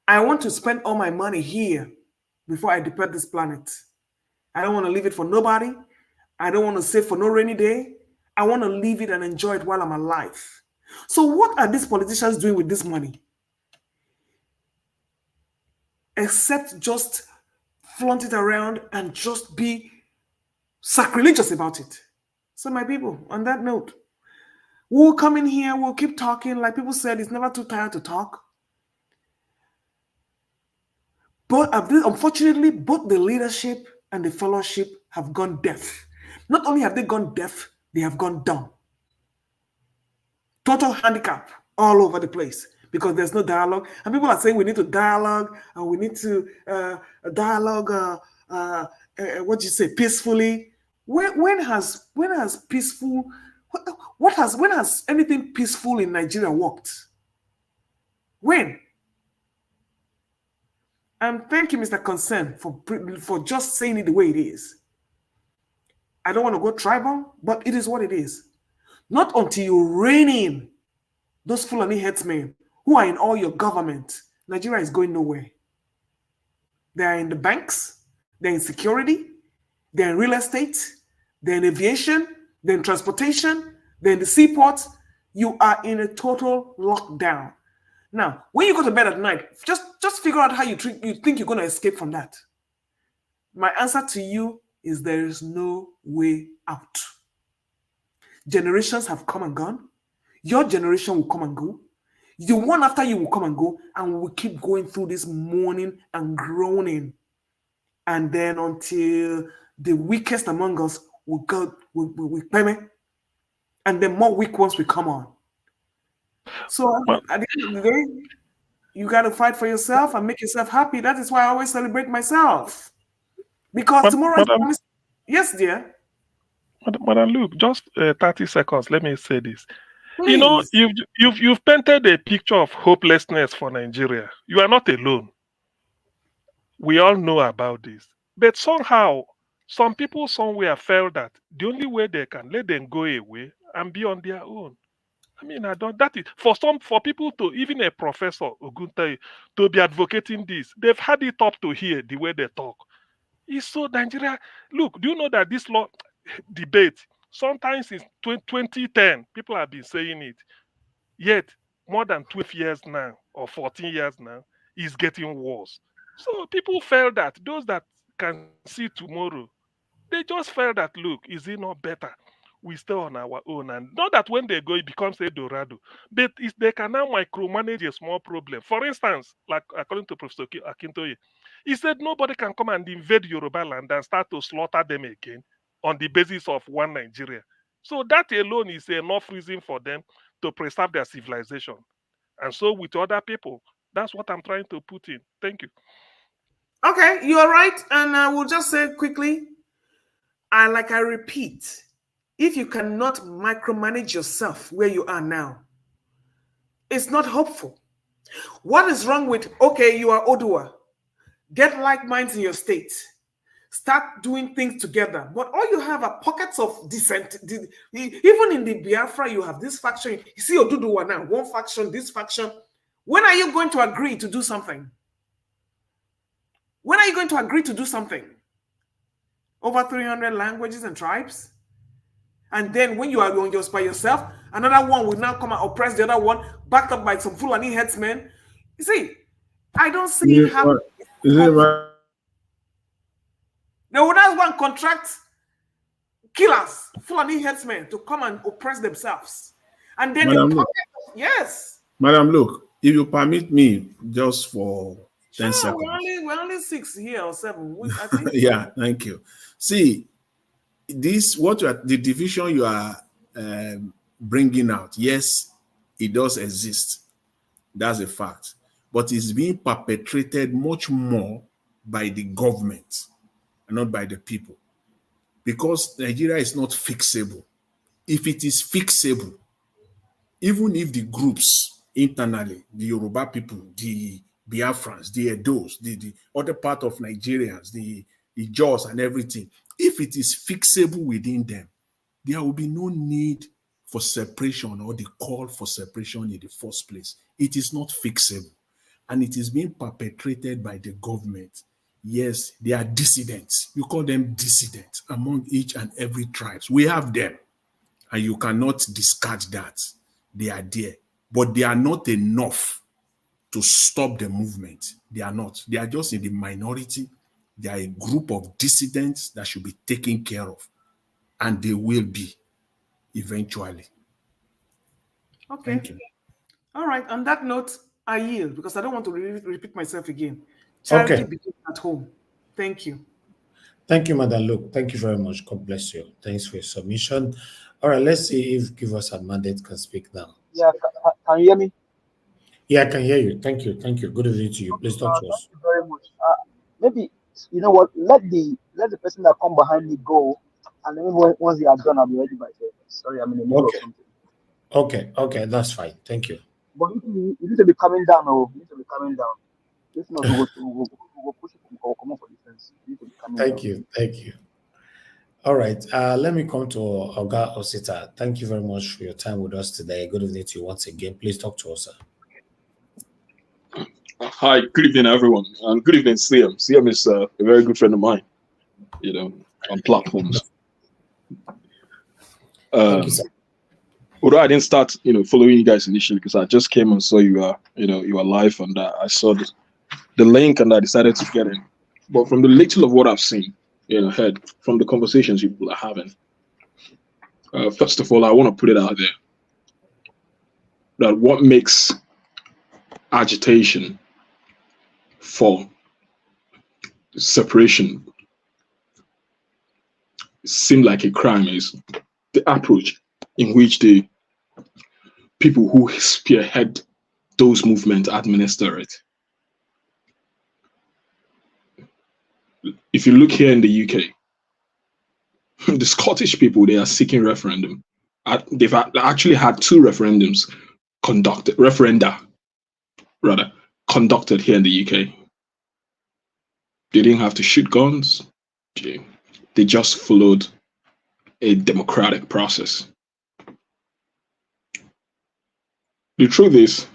I want to spend all my money here before I depart this planet. I don't want to leave it for nobody. I don't want to save for no rainy day. I want to leave it and enjoy it while I'm alive. So what are these politicians doing with this money? Except just flaunt it around and just be sacrilegious about it. So my people, on that note, we'll come in here, we'll keep talking. Like people said, it's never too tired to talk. But unfortunately, both the leadership and the fellowship have gone deaf. Not only have they gone deaf, they have gone dumb. Total handicap all over the place because there's no dialogue. And people are saying we need to dialogue and we need to dialogue, what do you say, peacefully. When has peaceful, when has anything peaceful in Nigeria worked? When? And thank you, Mr. Concern, for just saying it the way it is. I don't want to go tribal, but it is what it is. Not until you rein in those Fulani headsmen who are in all your government, Nigeria is going nowhere. They are in the banks, they're in security, they're in real estate, they're in aviation, then transportation, then the seaport. You are in a total lockdown. Now, when you go to bed at night, just figure out how you think you're going to escape from that. My answer to you is there is no way out. Generations have come and gone. Your generation will come and go. The one after you will come and go, and we will keep going through this mourning and groaning. And then until the weakest among us will go, will payment, and then more weak ones will come on. So at the end of the day, you got to fight for yourself and make yourself happy. That is why I always celebrate myself. Because tomorrow is... Yes, dear. Madam Luke, just 30 seconds. Let me say this. Please. You know, you've painted a picture of hopelessness for Nigeria. You are not alone. We all know about this. But somehow, some people somewhere felt that the only way they can let them go away and be on their own. I mean, that is for people to, even a professor Akintoye, to be advocating this, they've had it up to here the way they talk. It's so Nigeria. Look, do you know that this law debate, sometimes since 2010, people have been saying it, yet more than 12 years now or 14 years now, is getting worse. So people felt that those that can see tomorrow, they just felt that, look, is it not better? We stay on our own. And not that when they go, it becomes a Dorado, but they can now micromanage a small problem. For instance, like according to Professor Akintoye, he said nobody can come and invade Yoruba land and start to slaughter them again on the basis of one Nigeria. So that alone is enough reason for them to preserve their civilization. And so with other people, that's what I'm trying to put in. Thank you. Okay, you're right. And I will just say quickly, I repeat, if you cannot micromanage yourself where you are now, it's not hopeful. What is wrong with, okay, you are Odua, get like minds in your state, start doing things together, but all you have are pockets of dissent. Even in the Biafra, you have this faction. You see Oduduwa now, one faction, this faction. When are you going to agree to do something? When are you going to agree to do something? Over 300 languages and tribes? And then when you are just by yourself, another one will now come and oppress the other one, backed up by some Fulani headsmen. You see, I don't see it happen. Is it right? They would not want contract killers, Fulani headsmen, to come and oppress themselves. And then yes. Madam, look, if you permit me just for 10 seconds. We're only 6 here or 7. I think. Yeah, thank you. See, the division you are bringing out, yes, it does exist. That's a fact. But it's being perpetrated much more by the government and not by the people. Because Nigeria is not fixable. If it is fixable, even if the groups internally, the Yoruba people, the Biafrans, the Edos, the other part of Nigerians, the Jaws and everything, if it is fixable within them, there will be no need for separation or the call for separation in the first place. It is not fixable. And it is being perpetrated by the government. Yes, they are dissidents. You call them dissidents among each and every tribes. We have them. And you cannot discard that. They are there. But they are not enough to stop the movement. They are not. They are just in the minority. They are a group of dissidents that should be taken care of. And they will be eventually. Okay. Thank you. All right. On that note, I yield because I don't want to repeat myself again. Charity begins at home. Thank you. Thank you, Madam Luke. Thank you very much. God bless you. Thanks for your submission. All right, let's see if Give Us a Mandate can speak now. Yeah, can you hear me? Yeah, I can hear you. Thank you. Thank you. Good evening to you. Please talk to us. Thank you very much. Maybe, you know what, let the person that come behind me go, and then once they are done, I'll be ready by then. Sorry, I'm in the middle of something. Okay, that's fine. Thank you. But you need to be coming down, or you need to be coming down. If not, we'll push it from come up for defense. You need to be coming down. Thank you. All right, let me come to Oga Osita. Thank you very much for your time with us today. Good evening to you once again. Please talk to us, sir. Hi, good evening, everyone. And good evening, CM. CM is a very good friend of mine, on platforms. Thank you, sir. Although I didn't start, following you guys initially because I just came and saw you are, you are live, and I saw the link and I decided to get in. But from the little of what I've seen, heard from the conversations people are having, first of all, I want to put it out there that what makes agitation for separation seem like a crime is the approach in which the people who spearhead those movements administer it. If you look here in the UK, the Scottish people, they are seeking referendum. They've actually had 2 referendums conducted here in the UK. They didn't have to shoot guns. They just followed a democratic process. The truth is,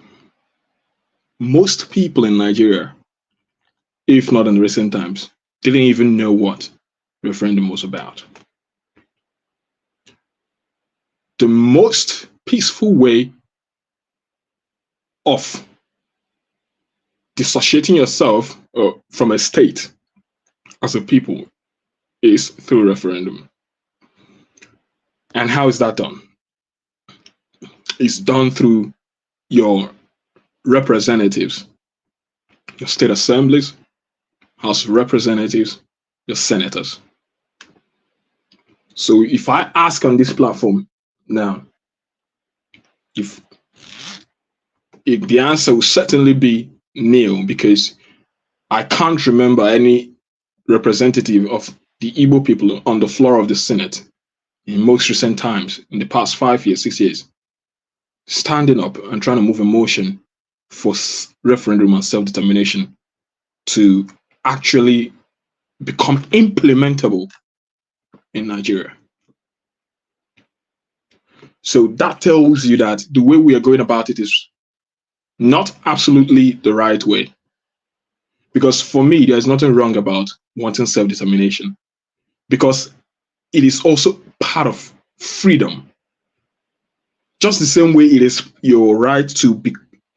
most people in Nigeria, if not in recent times, didn't even know what referendum was about. The most peaceful way of dissociating yourself from a state as a people is through referendum. And how is that done? It's done through your representatives, your state assemblies, House of Representatives, your senators. So if I ask on this platform now, if the answer will certainly be nil, because I can't remember any representative of the Igbo people on the floor of the Senate in most recent times, in the past 5 years, 6 years, standing up and trying to move a motion for referendum and self-determination to actually become implementable in Nigeria. So that tells you that the way we are going about it is not absolutely the right way. Because for me, there's nothing wrong about wanting self-determination, because it is also part of freedom. Just the same way it is your right to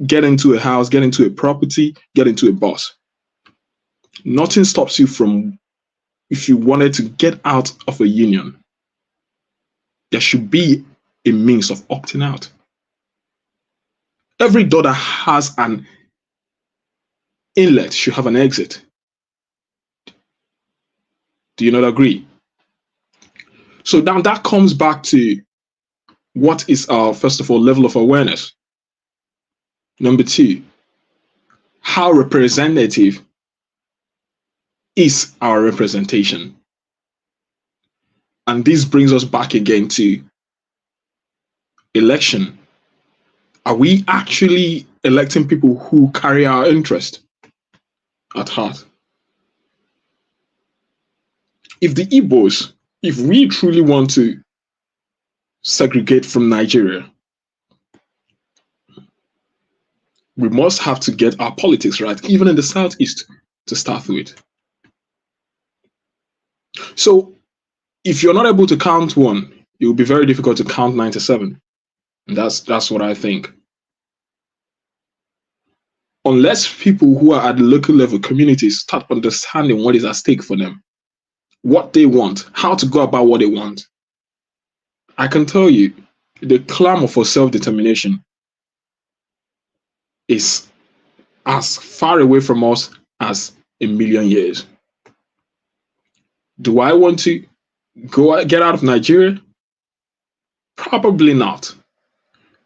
get into a house, get into a property, get into a bus. Nothing stops you from, if you wanted to get out of a union, there should be a means of opting out. Every door that has an inlet should have an exit. Do you not agree? So now that comes back to what is our, first of all, level of awareness. Number 2, how representative is our representation? And this brings us back again to election. Are we actually electing people who carry our interest at heart? If the Igbos, if we truly want to segregate from Nigeria, we must have to get our politics right, even in the Southeast, to start with. So if you're not able to count 1, it will be very difficult to count 97. And that's what I think. Unless people who are at the local level communities start understanding what is at stake for them, what they want, how to go about what they want, I can tell you the clamor for self-determination is as far away from us as a million years. Do I want to get out of Nigeria? Probably not.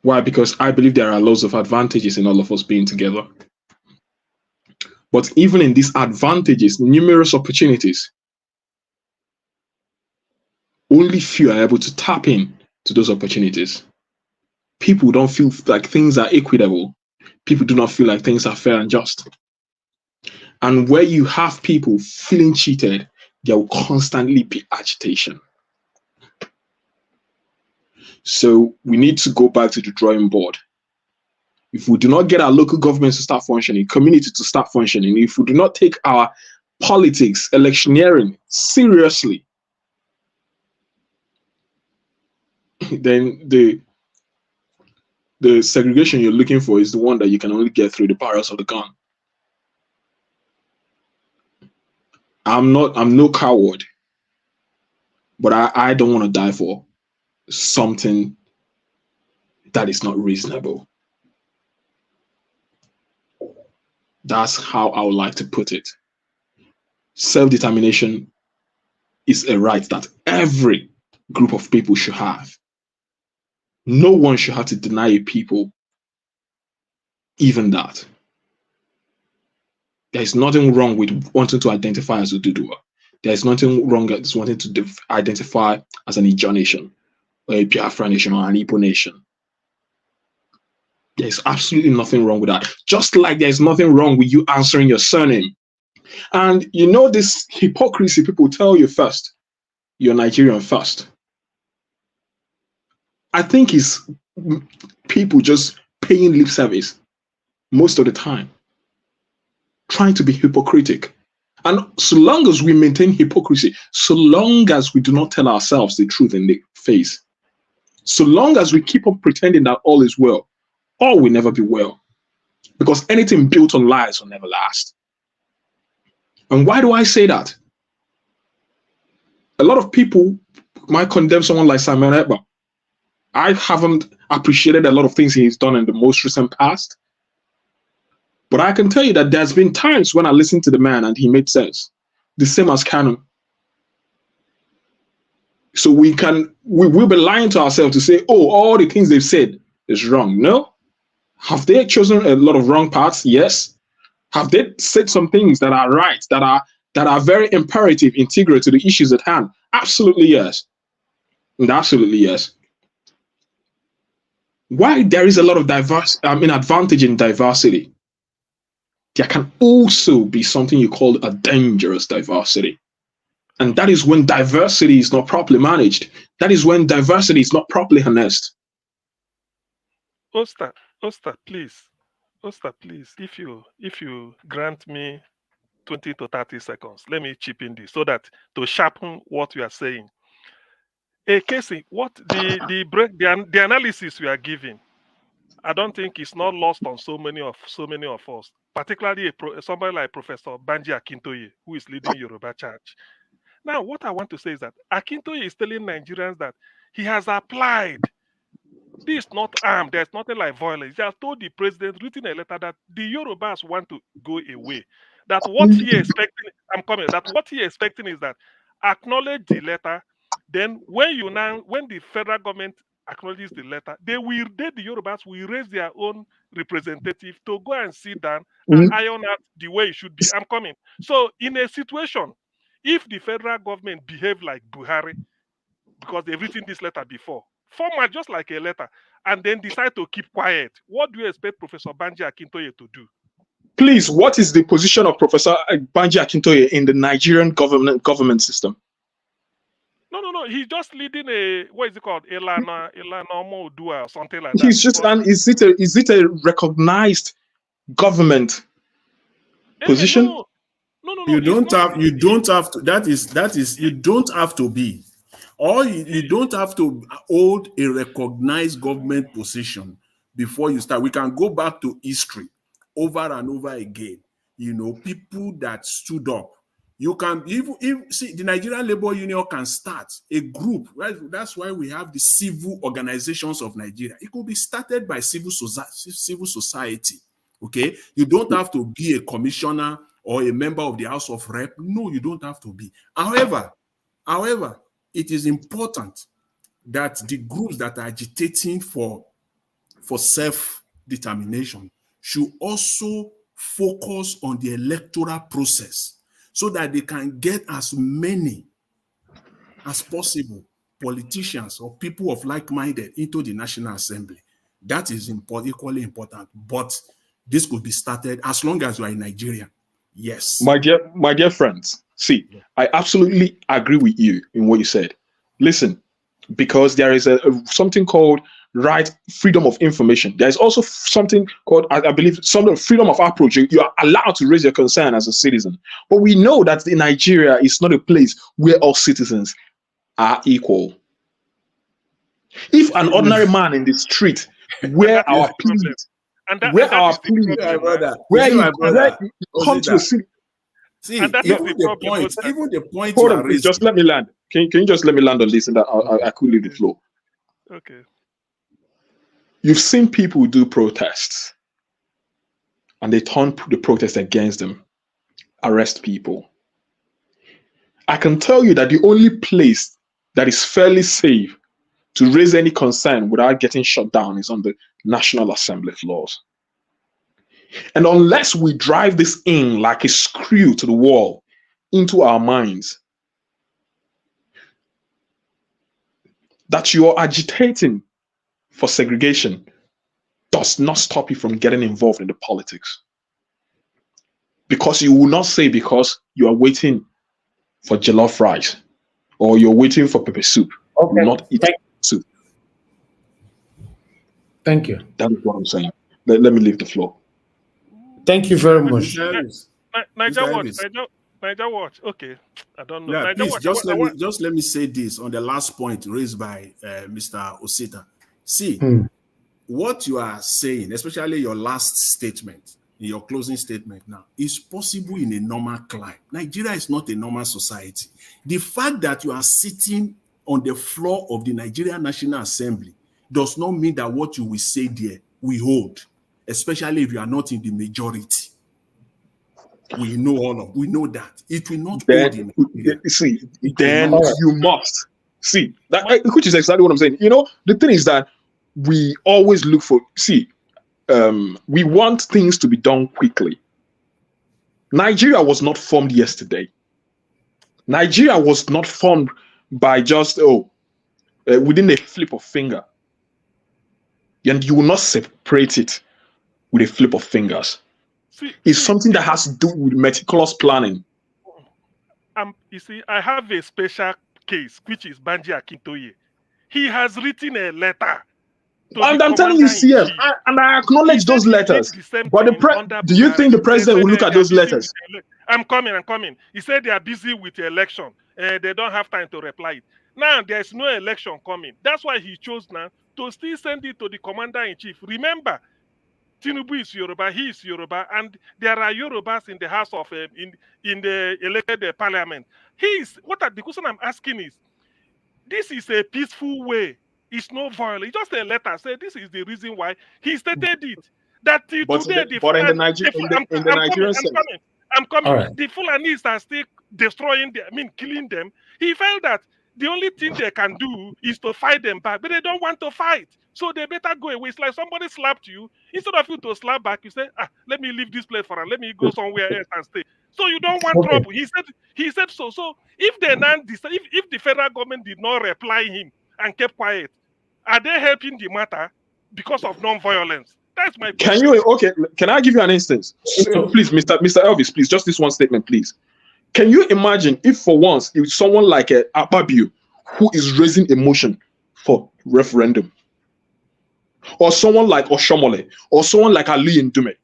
Why? Because I believe there are lots of advantages in all of us being together. But even in these advantages, numerous opportunities, only few are able to tap in to those opportunities. People don't feel like things are equitable. People do not feel like things are fair and just. And where you have people feeling cheated, there will constantly be agitation. So we need to go back to the drawing board. If we do not get our local governments to start functioning, community to start functioning, if we do not take our politics, electioneering seriously, then the segregation you're looking for is the one that you can only get through the barrels of the gun. I'm no coward, but I don't want to die for something that is not reasonable. That's how I would like to put it. Self-determination is a right that every group of people should have. No one should have to deny a people even that. There is nothing wrong with wanting to identify as Oduduwa. There is nothing wrong with wanting to identify as an Ijaw nation, or a Biafra nation, or an Igbo nation. There's absolutely nothing wrong with that. Just like there's nothing wrong with you answering your surname. And you know this hypocrisy people tell you first, you're Nigerian first. I think it's people just paying lip service most of the time, trying to be hypocritic. And so long as we maintain hypocrisy, so long as we do not tell ourselves the truth in the face, so long as we keep on pretending that all is well, all will never be well. Because anything built on lies will never last. And why do I say that? A lot of people might condemn someone like Simon Ekpa. I haven't appreciated a lot of things he's done in the most recent past. But I can tell you that there's been times when I listened to the man and he made sense. The same as Canon. So we will be lying to ourselves to say, oh, all the things they've said is wrong. No. Have they chosen a lot of wrong paths? Yes. Have they said some things that are right, that are very imperative, integral to the issues at hand? Absolutely yes. And absolutely yes. Why there is a lot of advantage in diversity, there can also be something you call a dangerous diversity. And that is when diversity is not properly managed. That is when diversity is not properly harnessed. Oster, please, if you grant me 20 to 30 seconds, let me chip in this so that to sharpen what you are saying. Casey, what the analysis we are giving, I don't think it's not lost on so many of us, particularly somebody like Professor Banji Akintoye, who is leading Yoruba Church. Now, what I want to say is that Akintoye is telling Nigerians that he has applied. This is not armed. There's nothing like violence. He has told the president, written a letter that the Yorubas want to go away. That what he expecting, that what he expecting is that acknowledge the letter. Then when the federal government acknowledges the letter, the Yorubas will raise their own representative to go and sit down and iron out the way it should be. I'm coming. So in a situation, if the federal government behave like Buhari, because they've written this letter before, format just like a letter, and then decide to keep quiet, what do you expect Professor Banji Akintoye to do? Please, what is the position of Professor Banji Akintoye in the Nigerian government system? No. He's just leading a, what is it called? Elana Modua or something like that. He's just, and is it a recognized government position? No. You don't have to. You don't have to be. Or you don't have to hold a recognized government position before you start. We can go back to history over and over again. You know, people that stood up. You can if see the Nigerian Labor Union can start a group, right? That's why we have the civil organizations of Nigeria. It could be started by civil society. Okay, you don't have to be a commissioner or a member of the House of Rep. No, you don't have to be. However, it is important that the groups that are agitating for self-determination should also focus on the electoral process so that they can get as many as possible politicians or people of like-minded into the National Assembly. That is equally important. But this could be started as long as you are in Nigeria. Yes. My dear friends, see, I absolutely agree with you in what you said. Listen, because there is something called freedom of information. There is also something called, I believe, some freedom of approach. You are allowed to raise your concern as a citizen. But we know that in Nigeria is not a place where all citizens are equal. If an ordinary man in the street, where our pleas, where our pleas, where he come to a city. See, and that even is the point, even the point Hold you are on, raising. just let me land. Can you just let me land on this, and I could leave the floor. Okay. You've seen people do protests, and they turn the protest against them, arrest people. I can tell you that the only place that is fairly safe to raise any concern without getting shut down is on the National Assembly floors. And unless we drive this in like a screw to the wall into our minds, that you are agitating for segregation does not stop you from getting involved in the politics. Because you will not say because you are waiting for jollof rice or you're waiting for pepper soup. Okay. You will not eat soup. Thank you. That is what I'm saying. Let me leave the floor. Thank you very much. Niger Watch. Okay, I don't know. Yeah, Niger please Watch, just let me say this on the last point raised by Mr. Osita. See, what you are saying, especially your last statement, in your closing statement now, is possible in a normal climate. Nigeria is not a normal society. The fact that you are sitting on the floor of the Nigerian National Assembly does not mean that what you will say there will hold, especially if you are not in the majority. We know that it will not hold in Nigeria. See, then you must see that, which is exactly what I'm saying. You know, the thing is that we always look for, we want things to be done quickly. Nigeria was not formed yesterday. Nigeria was not formed by just within a flip of finger. And you will not separate it with a flip of fingers. It's something that has to do with meticulous planning. You see, I have a special case, which is Banji Akintoye. He has written a letter. And I'm telling you, CM, and I acknowledge those letters. But do you think the president will look at those letters? I'm coming. He said they are busy with the election. They don't have time to reply it. Now, there's no election coming. That's why he chose now to still send it to the commander-in-chief. Remember, Tinubu is Yoruba, he is Yoruba, and there are Yorubas in the house of, in the elected parliament. The question I'm asking is, this is a peaceful way. It's no violence. Just a letter say this is the reason why he stated it. That today, in the Nigerian sense, I'm coming. Right. The Fulanis are still destroying them, killing them. He felt that the only thing they can do is to fight them back, but they don't want to fight. So they better go away. It's like somebody slapped you. Instead of you to slap back, you say, let me leave this place for them. Let me go somewhere else and stay. So you don't want trouble. He said so. So if they now decide, if the federal government did not reply him and kept quiet, are they helping the matter because of non-violence? That's my question. Can I give you an instance? Please, Mr. Elvis, please, just this one statement, please. Can you imagine if for once, if someone like Akpabio, who is raising a motion for referendum, or someone like Oshomole, or someone like Ali Ndume,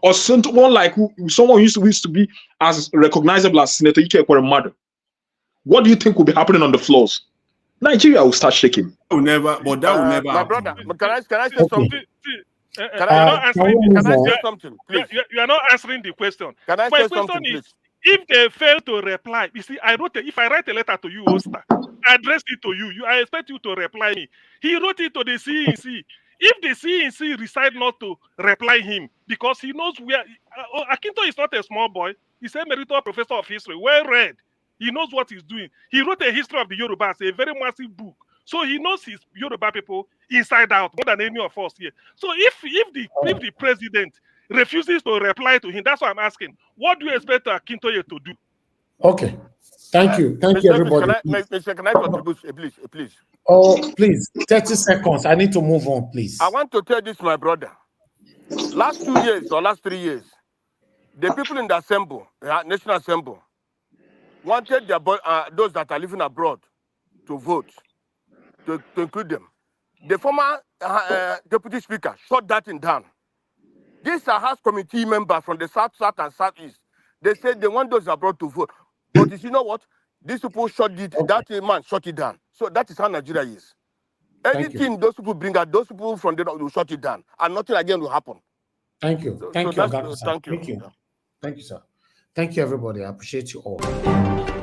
or someone like someone who used to be as recognizable as Senator Ike Ekweremadu, what do you think will be happening on the floors? Nigeria will start shaking. That will never My happen. brother, can I say something? Can I say something, please? You are not answering the question. Can I say something, please? If they fail to reply, you see, if I write a letter to you, Oster, address it to you, I expect you to reply me. He wrote it to the CEC. If the CEC decide not to reply him, because he knows where, Akintoye is not a small boy. He's a meritorious professor of history, well read. He knows what he's doing. He wrote a history of the Yorubas, a very massive book. So he knows his Yoruba people inside out, more than any of us here. So if the president refuses to reply to him, that's what I'm asking. What do you expect Akintoye to do? Okay. Thank you. Thank you, everybody. Can I contribute, please? Oh, please. 30 seconds. I need to move on, please. I want to tell this to my brother. Last 2 years or last 3 years, the people in the National Assembly, wanted those that are living abroad to vote, to include them. The former deputy speaker shut that thing down. These are House committee members from the South and Southeast. They said they want those abroad to vote. But you know what? These people that man shut it down. So that is how Nigeria is. Anything those people bring out, those people from there will shut it down, and nothing again will happen. Thank you. So Thank you, that's, Agatha, sir. thank you. Thank you. Thank you, sir. Thank you, everybody. I appreciate you all.